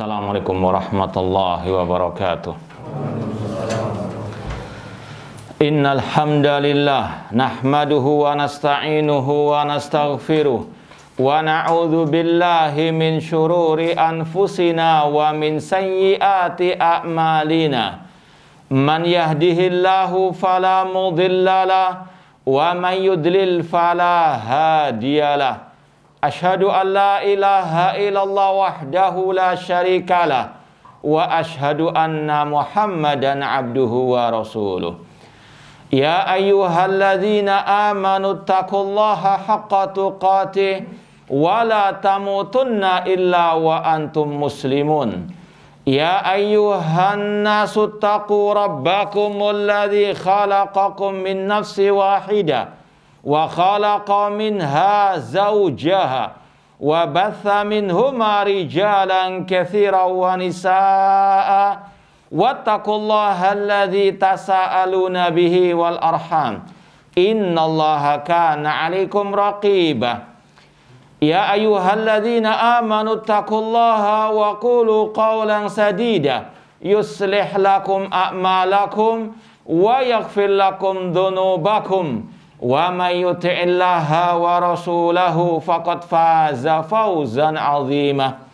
Assalamualaikum warahmatullahi wabarakatuh. Innal hamdalillah nahmaduhu wa nasta'inuhu wa nastaghfiruh wa na'udzu billahi min syururi anfusina wa min sayyiati a'malina. Man yahdihillahu fala mudhillalah wa man yudlil fala hadiyalah. Asyhadu an la ilaha illallah wahdahu la syarikalah wa asyhadu anna Muhammadan abduhu wa rasuluh. Ya ayyuhalladzina amanu taqullaha haqqa tuqatih wa la tamutunna illa wa antum muslimun. Ya ayyuhan nasu taqu rabbakumul ladzi khalaqakum min nafsin wahidah wa khalaqa minha zawjaha wa batha minhuma rijalan katsiran wa nisaa'a wattaqullaha alladzi tasaaluna bihi wal arham innallaha kana 'alaikum raqiba. Ya ayyuhalladzina amanu taqullaha wa qulu qawlan sadida yuslih lakum a'malakum wa yaghfir lakum dhunubakum wa may yuti'illaha wa rasulahu faqad faza fawzan 'azima.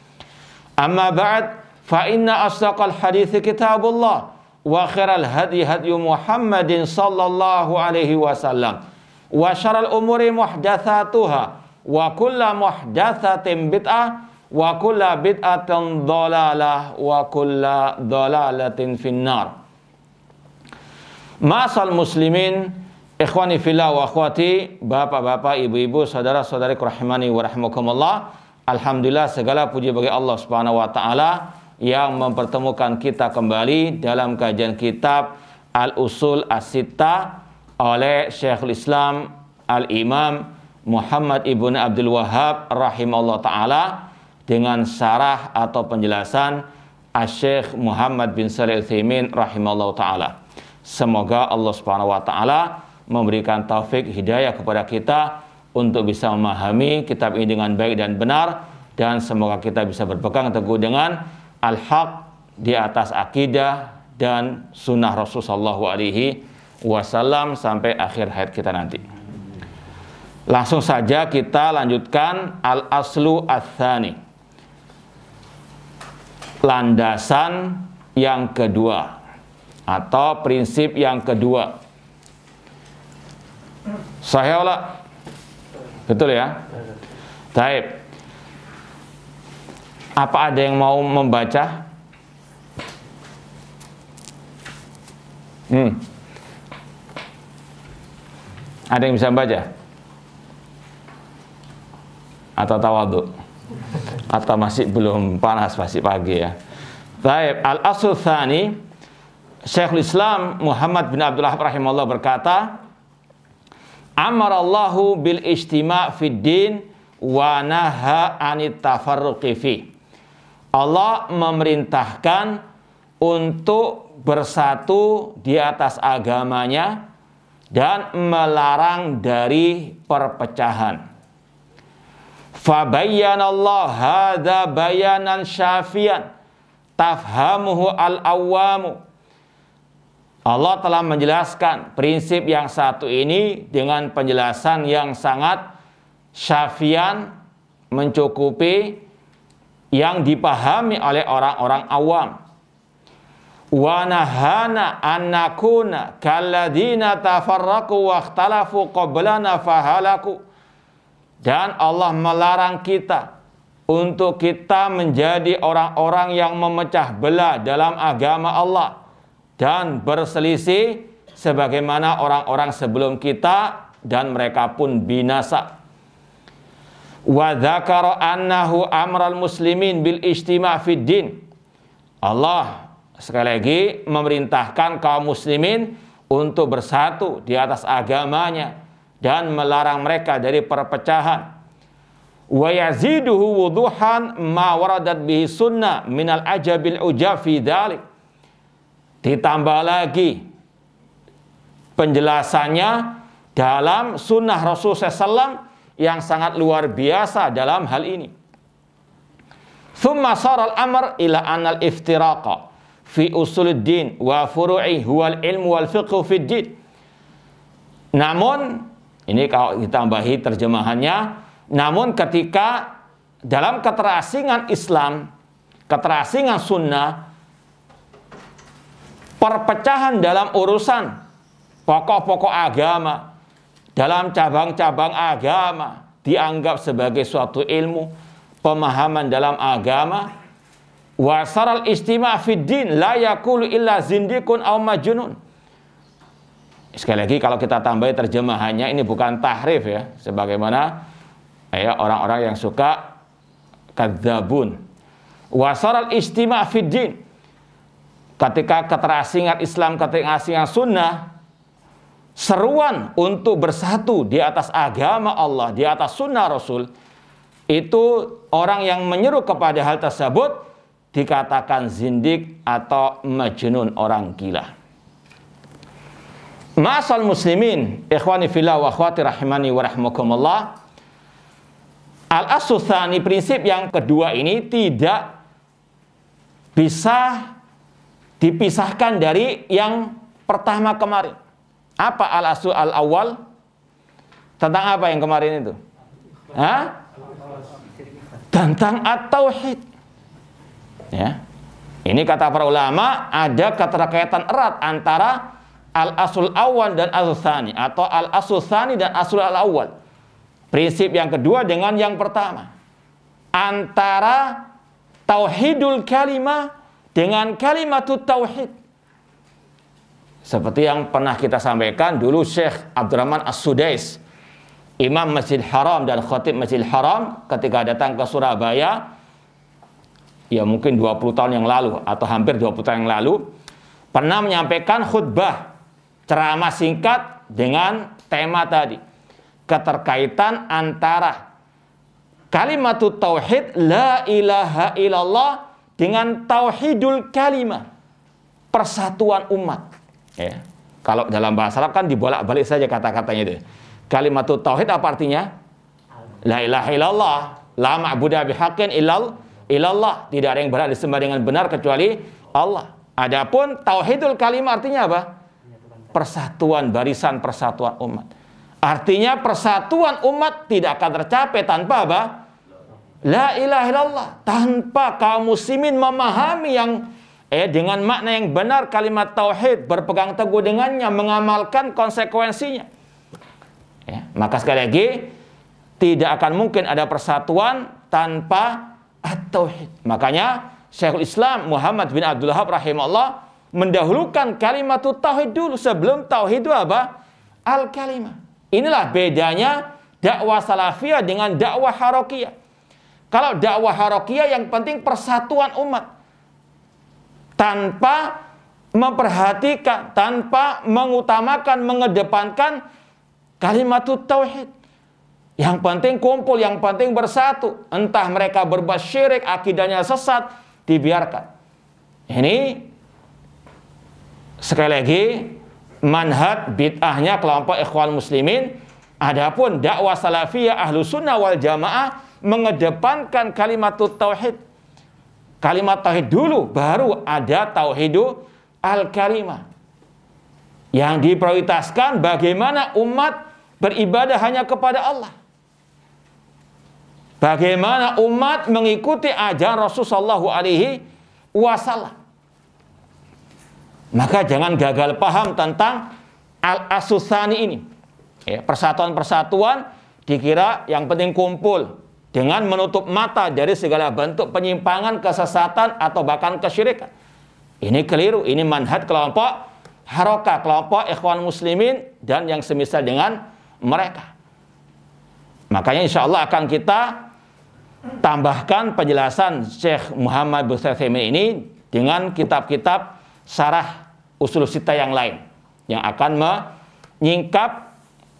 Amma ba'd, fa inna asdaqal hadithi kitabullah wa khairal hadi hadyu Muhammadin sallallahu alaihi wasallam wa syarrul umuri muhdatsatuha wa kullu muhdatsatin bid'ah wa kullu bid'atin dhalalah wa kullu dhalalatin finnar. Ma'asal muslimin, ikhwani fillah wa akhwati, bapak-bapak, ibu-ibu, saudara-saudari rahimani wa rahimakumullah. Alhamdulillah, segala puji bagi Allah Subhanahu wa taala yang mempertemukan kita kembali dalam kajian kitab Al-Usul As-Sittah oleh Syekhul Islam Al-Imam Muhammad ibn Abdul Wahhab rahimahullah taala dengan syarah atau penjelasan Asy-Syaikh Muhammad bin Shalih Al-Utsaimin rahimahullah taala. Semoga Allah Subhanahu wa taala memberikan taufik hidayah kepada kita untuk bisa memahami kitab ini dengan baik dan benar, dan semoga kita bisa berpegang teguh dengan al-haq di atas akidah dan sunnah Rasulullah sallallahu alaihi wasallam sampai akhir hayat kita nanti. Langsung saja kita lanjutkan al-aslu ats-tsani, landasan yang kedua atau prinsip yang kedua. Sahih olah? Betul ya? Baik. Apa ada yang mau membaca? Ada yang bisa membaca? Atau tawadhu? Atau masih belum panas, masih pagi ya? Baik. Al-aslu tsani, Syekhul Islam Muhammad bin Abdul Wahhab rahimahullah berkata, amarallahu bil ijtima' fid din wa naha 'anit tafarruqi fi. Allah memerintahkan untuk bersatu di atas agamanya dan melarang dari perpecahan. Fa bayyanallahu hadza bayanan syafiyan tafhamuhu al-awwamu. Allah telah menjelaskan prinsip yang satu ini dengan penjelasan yang sangat syafian, mencukupi, yang dipahami oleh orang-orang awam. Wa nahana an nakuna kalladzina tafarraqu wa ikhtalafu qablana fahalaku. Dan Allah melarang kita untuk kita menjadi orang-orang yang memecah belah dalam agama Allah dan berselisih sebagaimana orang-orang sebelum kita, dan mereka pun binasa. Wa dzakara annahu amral muslimin bil ijtima' fid din. Allah sekali lagi memerintahkan kaum muslimin untuk bersatu di atas agamanya dan melarang mereka dari perpecahan. Wa yaziduhu wuduhan ma waradat bihi sunnah minal ajabil ujab fi dzalik. Ditambah lagi penjelasannya dalam sunnah Rasulullah SAW yang sangat luar biasa dalam hal ini. Thumma sara al-amr ila anal iftiraqa fi usuluddin wa furu'i huwal ilmu wal fiqhu fid din. Namun, ini kalau ditambahi terjemahannya, namun ketika dalam keterasingan Islam, keterasingan sunnah, perpecahan dalam urusan pokok-pokok agama, dalam cabang-cabang agama dianggap sebagai suatu ilmu, pemahaman dalam agama, wasaral istima' fid din la yakulu illa zindikun aw majnun. Sekali lagi kalau kita tambahi terjemahannya, ini bukan tahrif ya, sebagaimana orang-orang yang suka kadzabun. Wasaral istima' fid din, ketika keterasingan Islam, keterasingan sunnah, seruan untuk bersatu di atas agama Allah, di atas sunnah Rasul, itu orang yang menyeru kepada hal tersebut dikatakan zindik atau majnun, orang gila. Ma'asal muslimin, ikhwani fillah wa akhwati rahimani wa rahmakumullah. Al-aslu tsani, prinsip yang kedua ini tidak bisa dipisahkan dari yang pertama kemarin. Apa al-aslu al-awwal? Tentang apa yang kemarin itu? Tentang at-tauhid. Ya. Ini kata para ulama, ada keterkaitan erat antara al-aslul awal dan al-aslul tsani, atau al-aslul tsani dan aslul al-awwal. Prinsip yang kedua dengan yang pertama. Antara tauhidul kalimah dengan kalimatut tauhid. Seperti yang pernah kita sampaikan dulu, Syekh Abdurrahman As-Sudais, Imam Masjid Haram dan Khatib Masjid Haram, ketika datang ke Surabaya, ya mungkin 20 tahun yang lalu atau hampir 20 tahun yang lalu, pernah menyampaikan khutbah, ceramah singkat dengan tema tadi, keterkaitan antara kalimatut tauhid la ilaha illallah dengan tauhidul kalimah, persatuan umat. Ya. Kalau dalam bahasa Arab kan dibolak-balik saja kata-katanya itu. Kalimatut tauhid apa artinya? La ilaha illallah, la ma'budu bihaqqin illallah, tidak ada yang berhak disembah dengan benar kecuali Allah. Adapun tauhidul kalimah artinya apa? Persatuan barisan, persatuan umat. Artinya persatuan umat tidak akan tercapai tanpa apa? La ilaha illallah, tanpa kaum muslimin memahami yang dengan makna yang benar kalimat tauhid, berpegang teguh dengannya, mengamalkan konsekuensinya. Ya, maka sekali lagi, tidak akan mungkin ada persatuan tanpa at-tauhid. Makanya Syekhul Islam Muhammad bin Abdul Wahhab rahimahullah mendahulukan kalimatut tauhid dulu sebelum tauhid itu apa? Al-kalimah. Inilah bedanya dakwah salafiyah dengan dakwah harokiyah. Kalau dakwah harokiyah yang penting persatuan umat, tanpa memperhatikan, tanpa mengutamakan, mengedepankan kalimatut tauhid. Yang penting kumpul, yang penting bersatu. Entah mereka berbuat syirik, akidahnya sesat, dibiarkan. Ini sekali lagi manhaj bid'ahnya kelompok ikhwan muslimin. Adapun dakwah salafiyah ahlu sunnah wal jamaah mengedepankan kalimatut tauhid. Kalimat tauhid dulu, baru ada tauhidu al-kalimah. Yang diprioritaskan bagaimana umat beribadah hanya kepada Allah. Bagaimana umat mengikuti ajaran Rasulullah SAW. Maka jangan gagal paham tentang al-aslu tsani ini. Ya, persatuan-persatuan dikira yang penting kumpul dengan menutup mata dari segala bentuk penyimpangan, kesesatan, atau bahkan kesyirikan. Ini keliru. Ini manhaj kelompok harokah, kelompok ikhwan muslimin dan yang semisal dengan mereka. Makanya insya Allah akan kita tambahkan penjelasan Syekh Muhammad bin Utsaimin ini dengan kitab-kitab syarah usul sittah yang lain yang akan menyingkap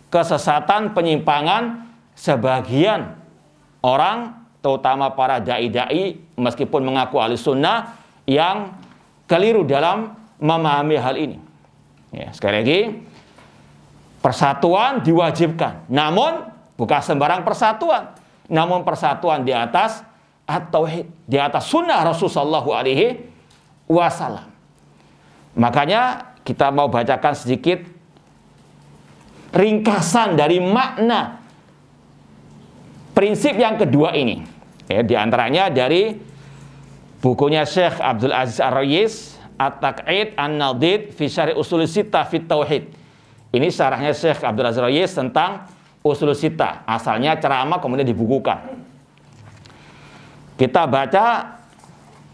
kesesatan, penyimpangan sebagian orang, terutama para dai-dai meskipun mengaku ahli sunnah, yang keliru dalam memahami hal ini. Ya, sekali lagi, persatuan diwajibkan, namun bukan sembarang persatuan, namun persatuan di atas at-tauhid, di atas sunnah Rasulullah SAW. Makanya kita mau bacakan sedikit ringkasan dari makna prinsip yang kedua ini. Ya, di antaranya dari bukunya Syekh Abdul Aziz Ar-Rayis, At-Taq'id An-Nadid fi Syarh Ushul Sittah fit Tauhid. Ini syarahnya Syekh Abdul Aziz Ar-Rayis tentang Ushul Sittah. Asalnya ceramah kemudian dibukukan. Kita baca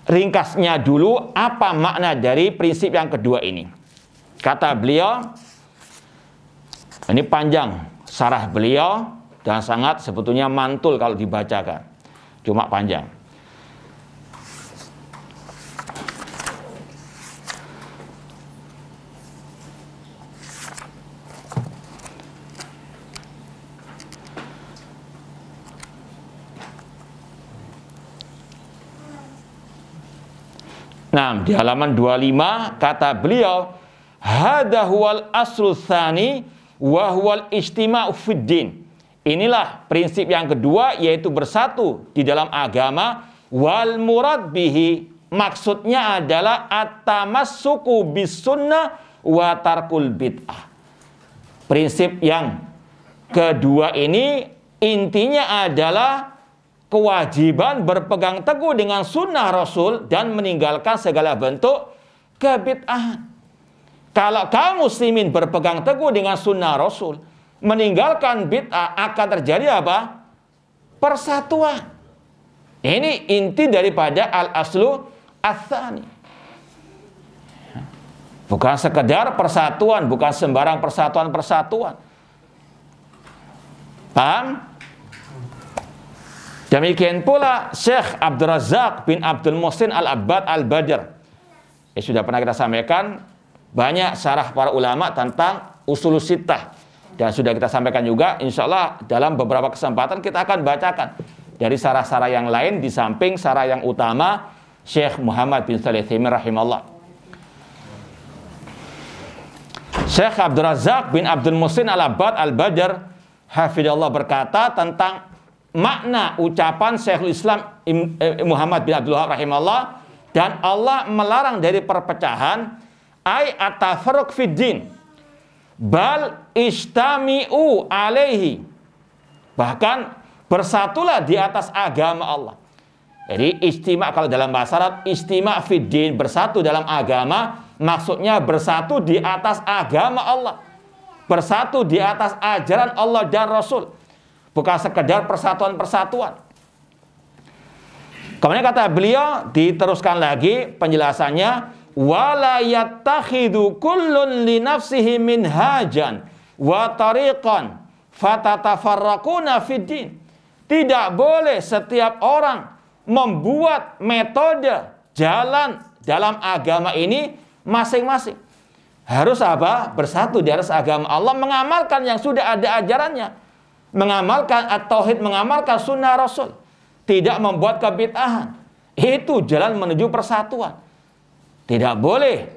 ringkasnya dulu apa makna dari prinsip yang kedua ini. Kata beliau, ini panjang syarah beliau dan sangat sebetulnya mantul kalau dibacakan. Cuma panjang. Nah, di halaman 25 kata beliau, hadza huwal aslu tsani wa huwal ijtima'u fid din. Inilah prinsip yang kedua, yaitu bersatu di dalam agama. Wal murad bihi, maksudnya adalah at-tamassuku bis sunnah wa tarkul bid'ah. Prinsip yang kedua ini intinya adalah kewajiban berpegang teguh dengan sunnah Rasul dan meninggalkan segala bentuk kebid'ahan. Kalau kaum muslimin berpegang teguh dengan sunnah Rasul, meninggalkan bid'ah, akan terjadi apa? Persatuan. Ini inti daripada al-aslu ats-tsani. Bukan sekedar persatuan, bukan sembarang persatuan-persatuan. Paham? Demikian pula Syekh Abdul Razak bin Abdul Muhsin Al-Abbad Al-Badr. Sudah pernah kita sampaikan banyak syarah para ulama tentang usul sittah. Dan sudah kita sampaikan juga, insya Allah dalam beberapa kesempatan kita akan bacakan dari syarah-syarah yang lain di samping syarah yang utama Syekh Muhammad bin Shalih Al-Utsaimin rahimahullah. Syekh Abdul Razak bin Abdul Muhsin Al-Abbad Al-Badr hafidhahullah berkata tentang makna ucapan Syekhul Islam Muhammad bin Abdul Wahhab rahimahullah, dan Allah melarang dari perpecahan, ay atafarruq fid din bal istami'u alaihi, bahkan bersatulah di atas agama Allah. Jadi istima' kalau dalam bahasa Arab, istima' fid din, bersatu dalam agama, maksudnya bersatu di atas agama Allah, bersatu di atas ajaran Allah dan Rasul. Bukan sekedar persatuan-persatuan. Kemudian kata beliau, diteruskan lagi penjelasannya, wala yattakhidhu kullun li nafsihi minhajan wa tariqan fatatafarraquna fid din. Tidak boleh setiap orang membuat metode jalan dalam agama ini masing-masing. Harus apa? Bersatu di atas agama Allah, mengamalkan yang sudah ada ajarannya, mengamalkan at-tauhid, mengamalkan sunnah Rasul, tidak membuat kebid'ahan. Itu jalan menuju persatuan. Tidak boleh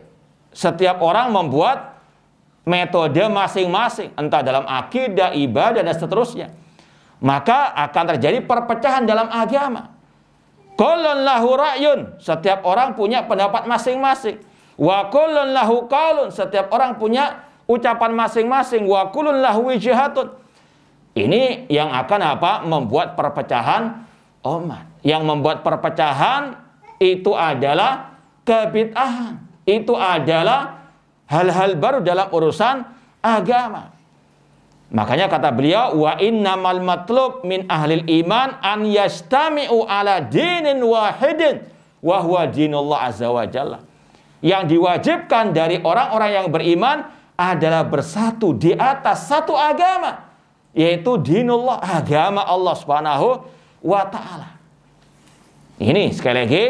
setiap orang membuat metode masing-masing, entah dalam akidah, ibadah, dan seterusnya. Maka akan terjadi perpecahan dalam agama. Kullun lahu ra'yun, setiap orang punya pendapat masing-masing. Wa kullun lahu qaulun, setiap orang punya ucapan masing-masing. Wa kullun lahu wijhatun. Ini yang akan apa? Membuat perpecahan umat. Yang membuat perpecahan itu adalah kebid'ahan. Itu adalah hal-hal baru dalam urusan agama. Makanya kata beliau, wa innamal matlub min ahlil iman an yastami'u ala dinin wahidin wa huwa dinullah azza wa jalla. Yang diwajibkan dari orang-orang yang beriman adalah bersatu di atas satu agama, yaitu dinullah, agama Allah subhanahu wa ta'ala. Ini sekali lagi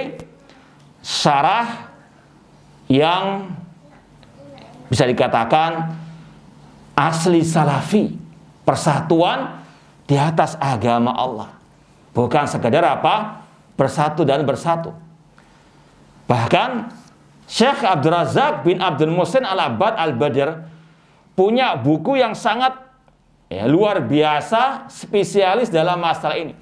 syarah yang bisa dikatakan asli salafi, persatuan di atas agama Allah, bukan sekedar apa? Bersatu dan bersatu. Bahkan Syekh Abdul Razak bin Abdul Muhsin Al-Abbad Al-Badr punya buku yang sangat luar biasa, spesialis dalam masalah ini.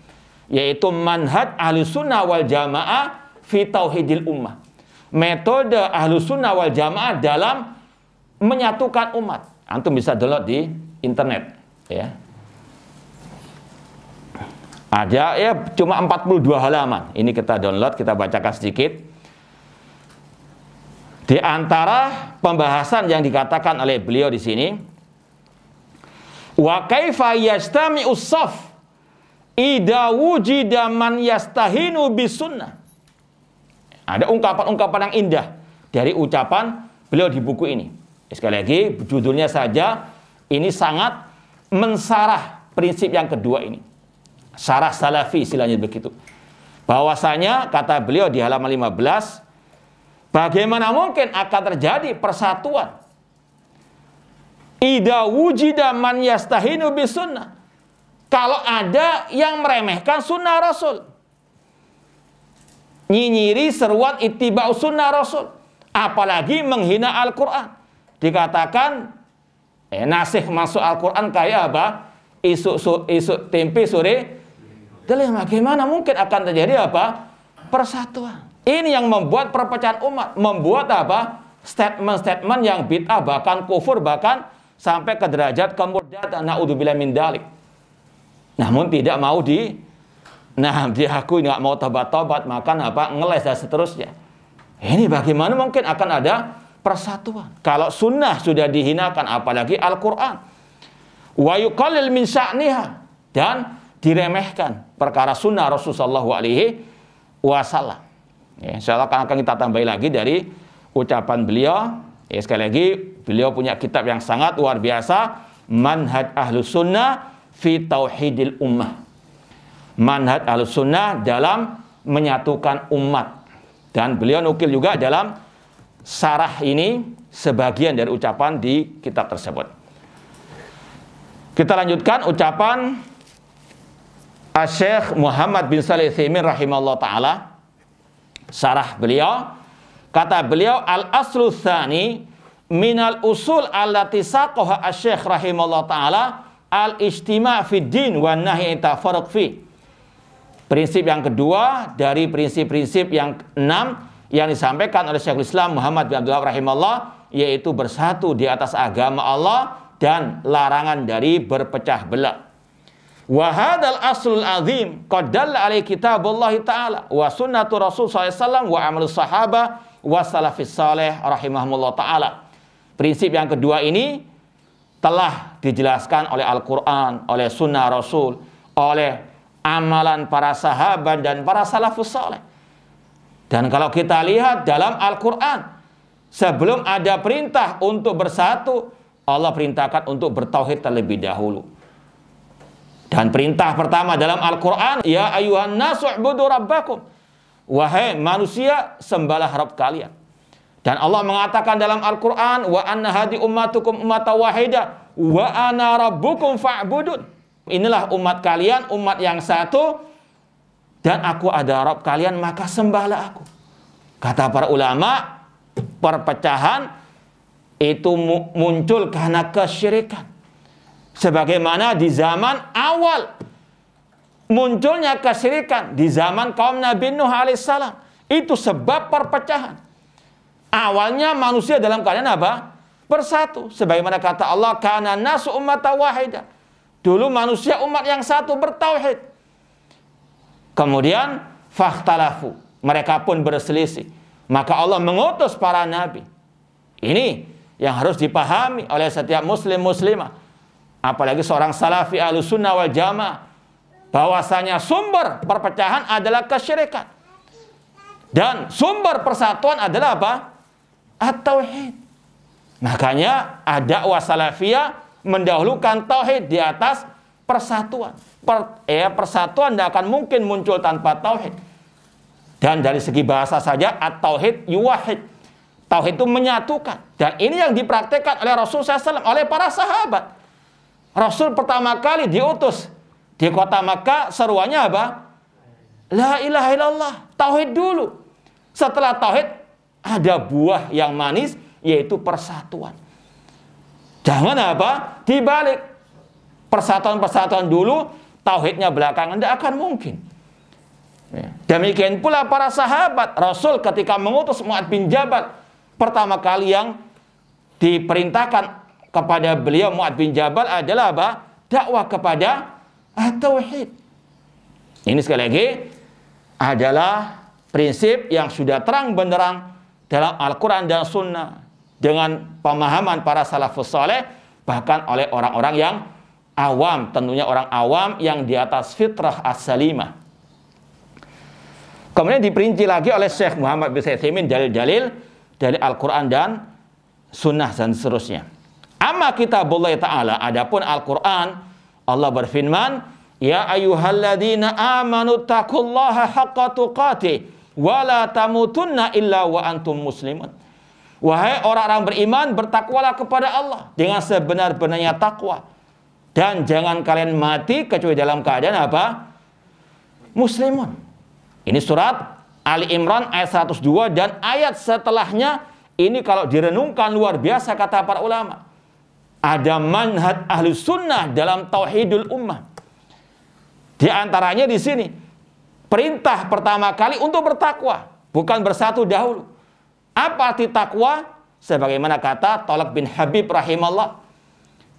yaitu manhaj Ahlussunnah wal Jamaah fi tauhidil ummah. Metode Ahlussunnah wal Jamaah dalam menyatukan umat. Antum bisa download di internet, ya. Ada ya cuma 42 halaman. Ini kita download, kita bacakan sedikit. Di antara pembahasan yang dikatakan oleh beliau di sini, wa kaifa yastami'us shaf idza wujida man yastahinu bisunnah. Ada ungkapan-ungkapan yang indah dari ucapan beliau di buku ini. Sekali lagi, judulnya saja ini sangat mensarah prinsip yang kedua ini. Sarah salafi istilahnya begitu. Bahwasanya kata beliau di halaman 15, bagaimana mungkin akan terjadi persatuan idza wujida man yastahinu bisunnah, kalau ada yang meremehkan sunnah Rasul, nyinyiri seruan ittiba'u sunnah Rasul, apalagi menghina Al-Quran. Dikatakan nasih masuk Al-Quran kayak apa? Isuk tempe sore. Jadi bagaimana mungkin akan terjadi apa? Persatuan. Ini yang membuat perpecahan umat, membuat apa? Statement-statement yang bid'ah, bahkan kufur, bahkan sampai ke derajat kemurtadatan. Naudzubillah min dzalik. Namun tidak mau diakui, nggak mau tobat-tobat, makan apa? Ngeles dan seterusnya. Ini bagaimana mungkin akan ada persatuan kalau sunnah sudah dihinakan, apalagi Al-Quran. Wa yuqallil min sya'niha, dan diremehkan perkara sunnah Rasulullah SAW. Ya, insyaallah akan kita tambahi lagi dari ucapan beliau. Ya, sekali lagi, beliau punya kitab yang sangat luar biasa, Manhaj Ahlus Sunnah fi Tauhidil Ummah. Manhaj Ahlus Sunnah dalam menyatukan umat. Dan beliau nukil juga dalam sarah ini sebagian dari ucapan di kitab tersebut. Kita lanjutkan ucapan Syekh Muhammad bin Shalih Al-Utsaimin rahimahullah ta'ala. Sarah beliau, kata beliau, al-aslu tsani minal usul allati saqaha asy-syekh rahimahullah ta'ala al-ijtima' fid din wa nahy tafarruq fi. Prinsip yang kedua dari prinsip-prinsip yang 6 yang disampaikan oleh Syekhul Islam Muhammad bin Abdullah rahimahullah, yaitu bersatu di atas agama Allah dan larangan dari berpecah belah. Wa hadzal aslul azim qad dalla alaihi kitabullah taala wa sunnatu rasul sallallahu alaihi wasallam wa amalus sahabah wa salafis salih rahimahumullah taala. Prinsip yang kedua ini telah dijelaskan oleh Al-Qur'an, oleh sunnah Rasul, oleh amalan para sahabat dan para salafus salih. Dan kalau kita lihat dalam Al-Qur'an, sebelum ada perintah untuk bersatu, Allah perintahkan untuk bertauhid terlebih dahulu. Dan perintah pertama dalam Al-Quran, ya ayuhan nasu u'budu rabbakum, wahai manusia, sembahlah Rabb kalian. Dan Allah mengatakan dalam Al-Quran, wa anna hadi ummatukum ummata wahida wa ana rabbukum fa'budun. Inilah umat kalian, umat yang satu, dan aku ada Rabb kalian, maka sembahlah aku. Kata para ulama, perpecahan itu muncul karena kesyirikan. Sebagaimana di zaman awal munculnya kesyirikan di zaman kaum Nabi Nuh alaihissalam, itu sebab perpecahan. Awalnya manusia dalam keadaan apa? Bersatu. Sebagaimana kata Allah, kana nasu ummata wahida. Dulu manusia umat yang satu bertauhid. Kemudian fakhtalafu, mereka pun berselisih. Maka Allah mengutus para nabi. Ini yang harus dipahami oleh setiap muslim muslimah, apalagi seorang salafi Ahlus Sunnah wal Jamaah, bahwasanya sumber perpecahan adalah kesyirikan dan sumber persatuan adalah apa? At-tauhid. Makanya dakwah salafiyah mendahulukan tauhid di atas persatuan. Persatuan tidak akan mungkin muncul tanpa tauhid. Dan dari segi bahasa saja, at-tauhid yuwahid, tauhid itu menyatukan. Dan ini yang dipraktekkan oleh Rasulullah SAW, oleh para sahabat. Rasul pertama kali diutus di kota Makkah, seruannya apa? La ilaha illallah, tauhid dulu. Setelah tauhid ada buah yang manis, yaitu persatuan. Jangan apa? Dibalik. Persatuan-persatuan dulu, tauhidnya belakangan, tidak akan mungkin. Demikian pula para sahabat. Rasul ketika mengutus Mu'adz bin Jabal, pertama kali yang diperintahkan kepada beliau Mu'adz bin Jabal adalah apa? Dakwah kepada tauhid. Ini sekali lagi adalah prinsip yang sudah terang benderang dalam Al-Quran dan Sunnah dengan pemahaman para salafus saleh, bahkan oleh orang-orang yang awam, tentunya orang awam yang di atas fitrah as-salimah. Kemudian diperinci lagi oleh Syekh Muhammad bin Utsaimin dalil-dalil dari Al-Quran dan Sunnah dan seterusnya. Amma kitabullah ta'ala, adapun Al-Quran, Allah berfirman, ya ayyuhalladzina amanu taqullaha haqqa tuqatih wa la tamutunna illa wa antum muslimun. Wahai orang-orang beriman, bertakwalah kepada Allah dengan sebenar-benarnya takwa, dan jangan kalian mati kecuali dalam keadaan apa? Muslimun. Ini surat Ali Imran ayat 102 dan ayat setelahnya. Ini kalau direnungkan luar biasa kata para ulama. Ada manhaj ahli sunnah dalam tauhidul ummah. Di antaranya di sini perintah pertama kali untuk bertakwa, bukan bersatu dahulu. Apa arti takwa? Sebagaimana kata Thalib bin Habib rahimahullah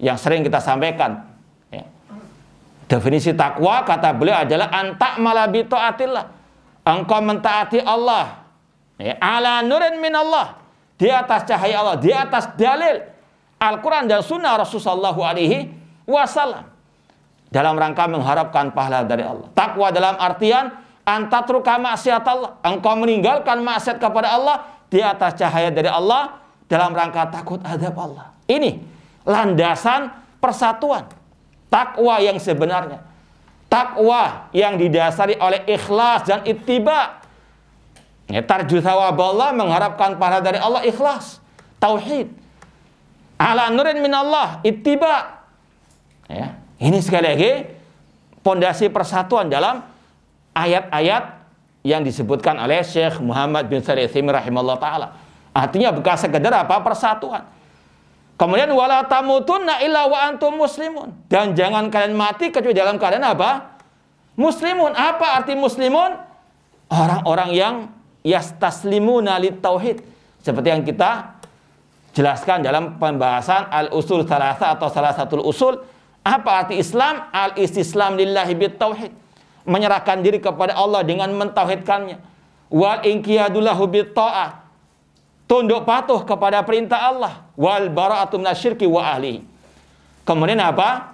yang sering kita sampaikan. Ya. Definisi takwa kata beliau adalah anta'mala bi ta'atillah. Engkau mentaati Allah. Ya, ala nurin min Allah. Di atas cahaya Allah, di atas dalil Al-Quran dan Sunnah Rasulullah SAW, dalam rangka mengharapkan pahala dari Allah. Takwa dalam artian antatruka maksiat Allah, engkau meninggalkan maksiat kepada Allah di atas cahaya dari Allah dalam rangka takut azab Allah. Ini landasan persatuan takwa yang sebenarnya, takwa yang didasari oleh ikhlas dan ittiba. Ya, tarju thawab Allah, mengharapkan pahala dari Allah, ikhlas, tauhid. Ala nurin min Allah, ittiba. Ya, ini sekali lagi pondasi persatuan dalam ayat-ayat yang disebutkan oleh Syekh Muhammad bin Shalih Al-Utsaimin rahimahullah taala. Artinya bukan sekedar apa? Persatuan. Kemudian wala tamutunna illa wa antum muslimun, dan jangan kalian mati kecuali dalam keadaan apa? Muslimun. Apa arti muslimun? Orang-orang yang yastaslimuna lit tauhid, seperti yang kita jelaskan dalam pembahasan al-usul thalatha atau salah satu usul. Apa arti Islam? Al-istislam lillahi bit tauhid, menyerahkan diri kepada Allah dengan mentauhidkannya. Wal inqiyadu lahu bit ta'ah, tunduk patuh kepada perintah Allah. Wal bara'atu minasyirki wa ahlihi. Kemudian apa?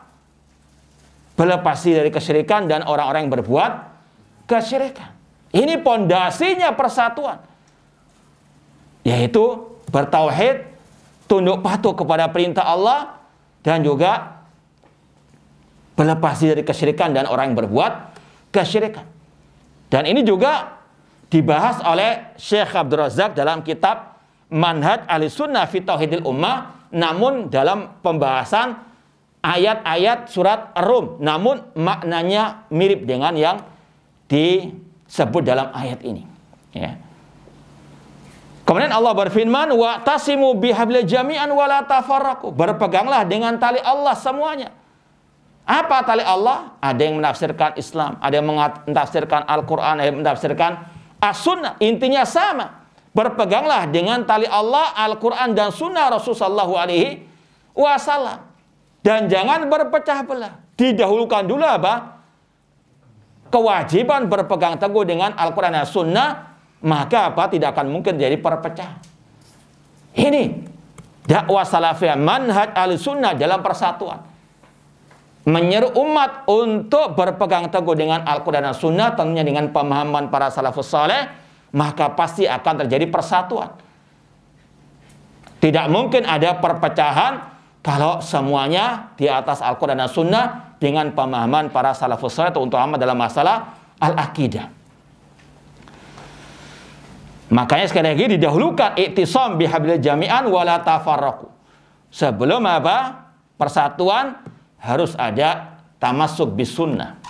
Berlepas diri dari kesyirikan dan orang-orang yang berbuat kesyirikan. Ini pondasinya persatuan, yaitu bertauhid, tunduk patuh kepada perintah Allah, dan juga berlepas diri dari kesyirikan dan orang yang berbuat kesyirikan. Dan ini juga dibahas oleh Syekh Abdul Razak dalam kitab Manhaj Ahli Sunnah fi Tauhidil Ummah, namun dalam pembahasan ayat-ayat surat Ar-Rum, namun maknanya mirip dengan yang disebut dalam ayat ini. Ya. Kemudian Allah berfirman, wa tasimu bihablil jami'an wa la tafarraqu, berpeganglah dengan tali Allah semuanya. Apa tali Allah? Ada yang menafsirkan Islam, ada yang menafsirkan Al-Quran, ada yang menafsirkan As-Sunnah. Intinya sama. Berpeganglah dengan tali Allah, Al-Quran dan Sunnah Rasulullah SAW. Dan jangan berpecah belah. Didahulukan dulu apa? Kewajiban berpegang teguh dengan Al-Quran dan Sunnah, maka apa? Tidak akan mungkin jadi perpecahan. Ini dakwah salafiyah, manhaj Ahlussunnah dalam persatuan. Menyeru umat untuk berpegang teguh dengan Al-Quran dan Sunnah, tentunya dengan pemahaman para salafus saleh, maka pasti akan terjadi persatuan. Tidak mungkin ada perpecahan kalau semuanya di atas Al-Quran dan Sunnah dengan pemahaman para salafus saleh, terutama dalam masalah al-aqidah. Makanya sekali lagi didahulukan i'tisam bihablil jami'an wala tafarraqu. Sebelum apa? Persatuan harus ada tamassuk bis sunnah.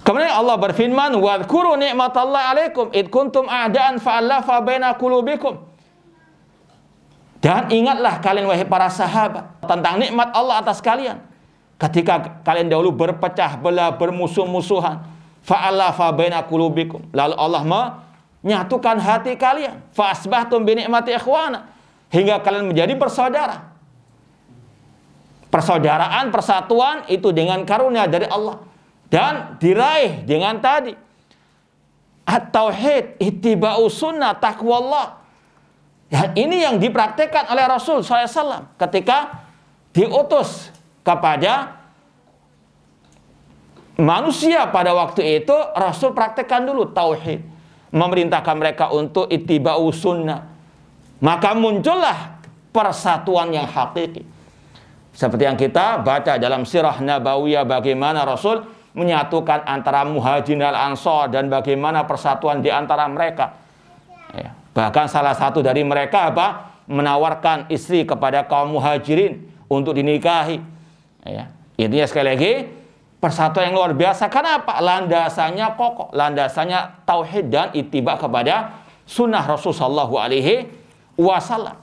Kemudian Allah berfirman, wadhkuru ni'matallahi 'alaikum id kuntum a'daan fa'alafa baina qulubikum. Dan ingatlah kalian wahai para sahabat tentang nikmat Allah atas kalian ketika kalian dahulu berpecah belah, bermusuh-musuhan. fa'alafa baina qulubikum. Lalu Allah menyatukan hati kalian. Fa asbahtum bi ni'mati ikhwana. Hingga kalian menjadi bersaudara. Persaudaraan, persatuan itu dengan karunia dari Allah. Dan diraih dengan tadi at-tauhid, ittiba'u sunnah, taqwallah. Ya, ini yang dipraktikkan oleh Rasul SAW ketika diutus kepada manusia pada waktu itu. Rasul praktekkan dulu tauhid, memerintahkan mereka untuk ittiba'u sunnah. Maka muncullah persatuan yang hakiki. Seperti yang kita baca dalam sirah nabawiyah, bagaimana Rasul menyatukan antara muhajirin dan ansor, dan bagaimana persatuan di antara mereka. Ya. Bahkan salah satu dari mereka menawarkan istri kepada kaum muhajirin untuk dinikahi. Ya. Intinya sekali lagi, persatuan yang luar biasa. Kenapa? Landasannya kokoh, landasannya tauhid dan ittiba kepada sunnah Rasul sallallahu alaihi wasallam.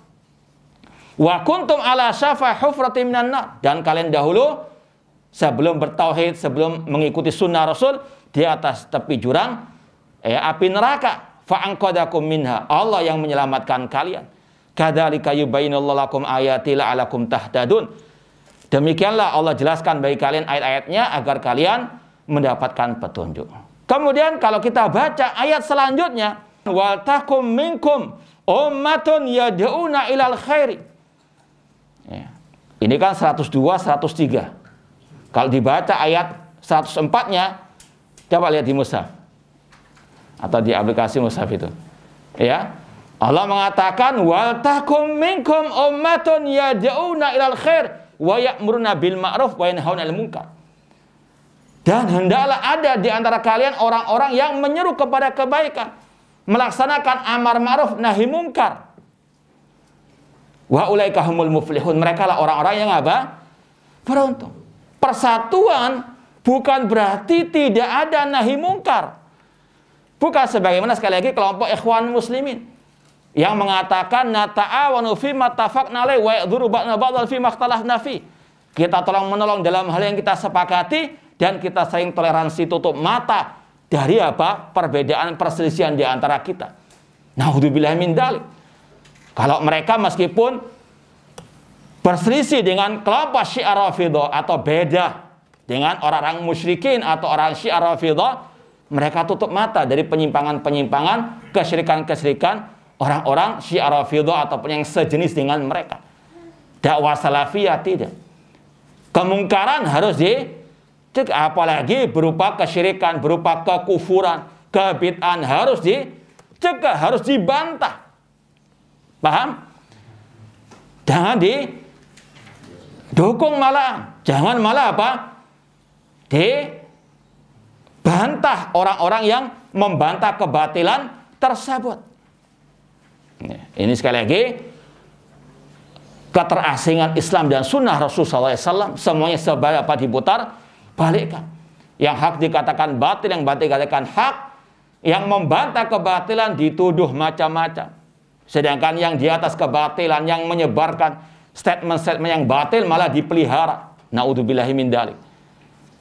Wa kuntum ala syafa hufratin minan nar. Dan kalian dahulu sebelum bertauhid, sebelum mengikuti sunnah Rasul, di atas tepi jurang api neraka. Fa'anqadakum minha. Allah yang menyelamatkan kalian. Kadzalika yubayyinullahu lakum ayati la'alakum tahtadun. Demikianlah Allah jelaskan bagi kalian ayat-ayatnya agar kalian mendapatkan petunjuk. Kemudian kalau kita baca ayat selanjutnya, wal takum minkum ummatun yad'una ilal khairi. Ya. Ini kan 102, 103. Kalau dibaca ayat 104-nya, coba lihat di mushaf atau di aplikasi mushaf itu. Ya. Allah mengatakan wal takum minkum ummatun yad'una ilal khair wa ya'muruna bil ma'ruf wa yanhauna 'anil munkar. Dan hendaklah ada di antara kalian orang-orang yang menyeru kepada kebaikan, melaksanakan amar ma'ruf nahi munkar. Wa ulaika humul muflihun. Mereka lah orang-orang yang beruntung. Persatuan bukan berarti tidak ada nahi mungkar. Bukan sebagaimana sekali lagi kelompok ikhwan muslimin yang mengatakan nata'awanu fi ma tafaqna alaihi wa yadhuru ba'duna ba'dhan fi ma ikhtalafna fi. Kita tolong menolong dalam hal yang kita sepakati, dan kita sering toleransi tutup mata dari perbedaan perselisihan di antara kita. Naudzubillah min dzalik. Kalau mereka meskipun berselisih dengan kelompok Syiah Rafidhah atau beda dengan orang-orang musyrikin atau orang Syiah Rafidhah, mereka tutup mata dari penyimpangan-penyimpangan, kesyirikan-kesyirikan orang-orang Syiah Rafidhah ataupun yang sejenis dengan mereka. Dakwah salafiyah tidak. Kemungkaran harus dicegah, apalagi berupa kesyirikan, berupa kekufuran, kebid'ahan harus dicegah, harus dibantah. Paham? Jangan dukung, malah jangan malah dibantah orang-orang yang membantah kebatilan tersebut. Ini sekali lagi keterasingan Islam dan sunnah Rasulullah SAW, semuanya seberapa diputar balikkan. Yang hak dikatakan batil, yang batil dikatakan hak, yang membantah kebatilan dituduh macam-macam. Sedangkan yang di atas kebatilan, yang menyebarkan statement-statement yang batil malah dipelihara. Naudzubillahi min dzalik.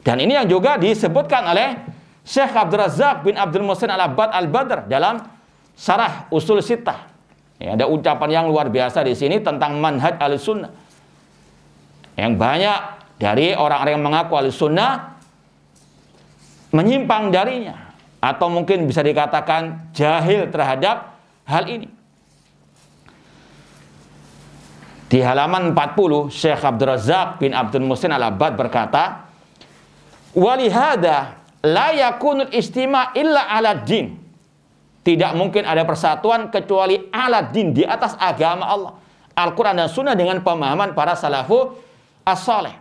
Dan ini yang juga disebutkan oleh Syekh Abdul Razak bin Abdul Muhsin Al-Abbad Al-Badr dalam Syarah Usul Sittah. Ya, ada ucapan yang luar biasa di sini tentang manhaj Ahlussunnah. Yang banyak dari orang-orang yang mengaku Ahlussunnah menyimpang darinya, atau mungkin bisa dikatakan jahil terhadap hal ini. Di halaman 40, Syekh Abdul Razak bin Abdul Muhsin Al-Abbad berkata, "Walihada la yakunul istima' illa 'ala din." Tidak mungkin ada persatuan kecuali 'ala din, di atas agama Allah, Al-Qur'an dan Sunnah, dengan pemahaman para salafu as-saleh.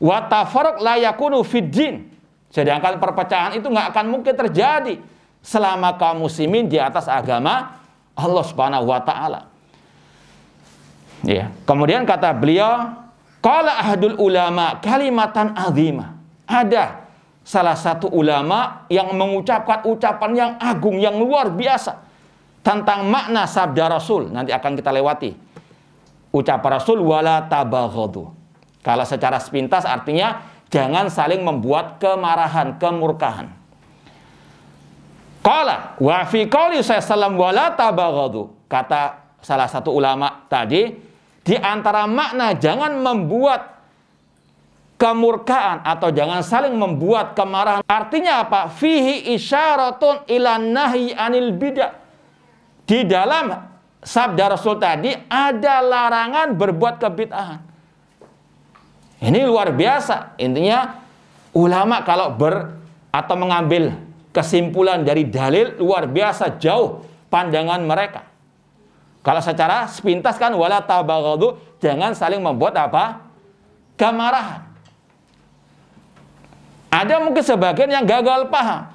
Wa tafarruq la yakunu fid din. Sedangkan perpecahan itu nggak akan mungkin terjadi selama kaum muslimin di atas agama Allah Subhanahu wa taala. Ya. Kemudian kata beliau, qala ahadul ulama kalimatan azimah. Ada salah satu ulama yang mengucapkan ucapan yang agung, yang luar biasa tentang makna sabda Rasul. Nanti akan kita lewati. Ucapan Rasul, wala tabaghadu. Kalau secara sepintas artinya jangan saling membuat kemarahan, kemurkaan. Qala wa fi qouli sallallahu wala tabaghadu. Kata salah satu ulama tadi, di antara makna jangan membuat kemurkaan atau jangan saling membuat kemarahan. Artinya apa? Fihi isyaratun ila nahyi anil bid'ah. Di dalam sabda Rasul tadi ada larangan berbuat kebid'ahan. Ini luar biasa. Intinya ulama kalau atau mengambil kesimpulan dari dalil luar biasa jauh pandangan mereka. Kalau secara sepintas kan wala tabaghadu, jangan saling membuat apa? Kemarahan. Ada mungkin sebagian yang gagal paham.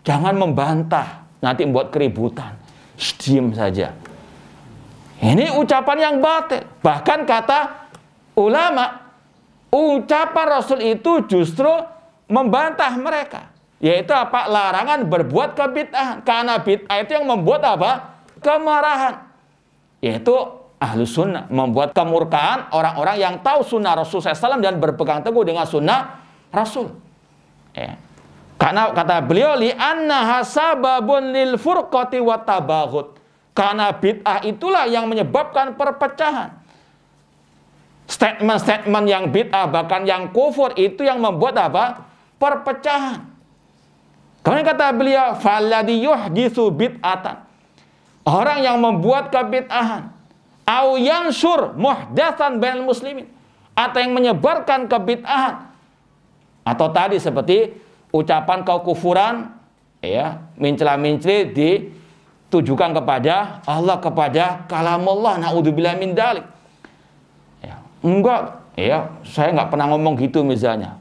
Jangan membantah, nanti membuat keributan. Diam saja. Ini ucapan yang batil. Bahkan kata ulama, ucapan Rasul itu justru membantah mereka. Yaitu apa? Larangan berbuat kebid'ahan. Karena bid'ah itu yang membuat apa? Kemarahan. Yaitu ahlu sunnah. Membuat kemurkaan orang-orang yang tahu sunnah Rasul SAW dan berpegang teguh dengan sunnah Rasul. Ya. Karena kata beliau, li'annaha sababun lil furqati wa tabaghud. Karena bid'ah itulah yang menyebabkan perpecahan. Statement-statement yang bid'ah, bahkan yang kufur, itu yang membuat apa? Perpecahan. Kemudian kata beliau, falladhi yuhditsu bid'atan. Orang yang membuat kebid'ahan, au yansyur muhdatsan bainal muslimin, atau yang menyebarkan kebid'ahan, atau tadi seperti ucapan kekufuran, ya, mencela-mencela ditujukan kepada Allah, kepada kalamullah, naudzubillah min dzalik. Ya, enggak, ya, saya enggak pernah ngomong gitu misalnya.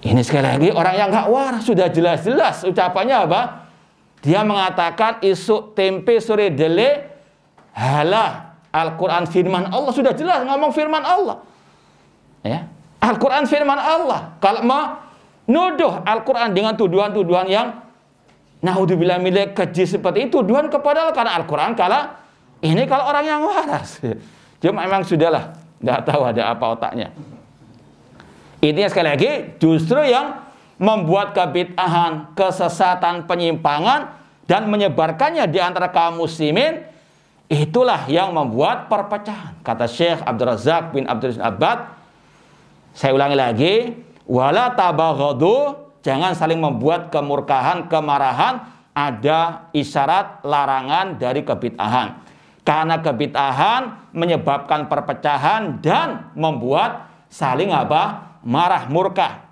Ini sekali lagi orang yang enggak waras, sudah jelas-jelas ucapannya apa? Dia mengatakan isuk tempe sore dele halah Al-Quran firman Allah, sudah jelas ngomong firman Allah. Ya, Al-Quran firman Allah. Kalau menuduh Al-Quran dengan tuduhan-tuduhan yang naudzubillah min dzalik keji seperti itu, tuduhan kepada Allah, karena Al-Quran kalau orang yang waras. Cuma memang sudahlah, enggak tahu ada apa otaknya. Intinya sekali lagi, justru yang membuat kebid'ahan, kesesatan, penyimpangan, dan menyebarkannya di antara kaum muslimin, itulah yang membuat perpecahan. Kata Syekh Abdul Razak bin Abdul Abbad, saya ulangi lagi, wala tabaghadu, jangan saling membuat kemurkaan, kemarahan, ada isyarat larangan dari kebid'ahan. Karena kebid'ahan menyebabkan perpecahan dan membuat saling apa? Marah, murka.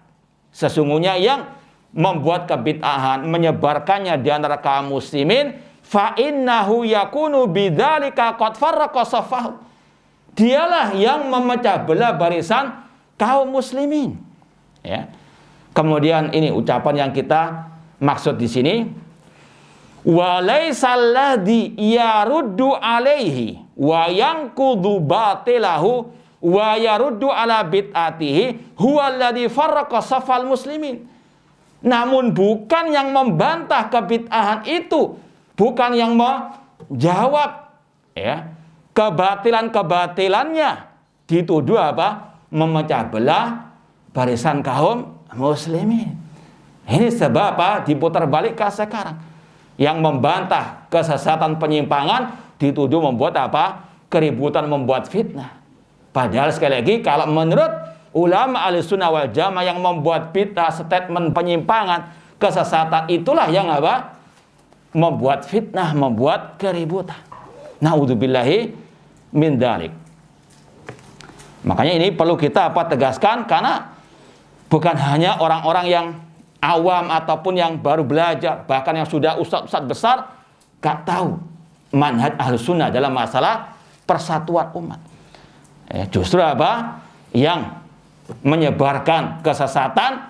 Sesungguhnya yang membuat kebid'ahan, menyebarkannya di antara kaum muslimin, fa innahu yakunu bidzalika qad farraqa safahu. Dialah yang memecah belah barisan kaum muslimin. Ya. Kemudian ini ucapan yang kita maksud di sini, wa laysal ladzi yaruddu alaihi wa yanqudu batilahu wa yaruddu ala bid'atihi huwa alladzi farraqa safal muslimin. Namun bukan yang membantah kebid'ahan itu, bukan yang menjawab ya kebatilan-kebatilannya, dituduh apa? Memecah belah barisan kaum muslimin. Ini sebab apa? Diputar balik ke sekarang. Yang membantah kesesatan, penyimpangan dituduh membuat apa? Keributan, membuat fitnah. Padahal sekali lagi, kalau menurut ulama Ahlussunnah wal Jamaah yang membuat bid'ah, statement penyimpangan, kesesatan, itulah yang apa? Membuat fitnah, membuat keributan. Naudzubillahi min dzalik. Makanya ini perlu kita tegaskan, karena bukan hanya orang-orang yang awam ataupun yang baru belajar, bahkan yang sudah ustadz-ustadz besar gak tahu manhaj Ahlussunnah dalam masalah persatuan umat. Justru apa? Yang menyebarkan kesesatan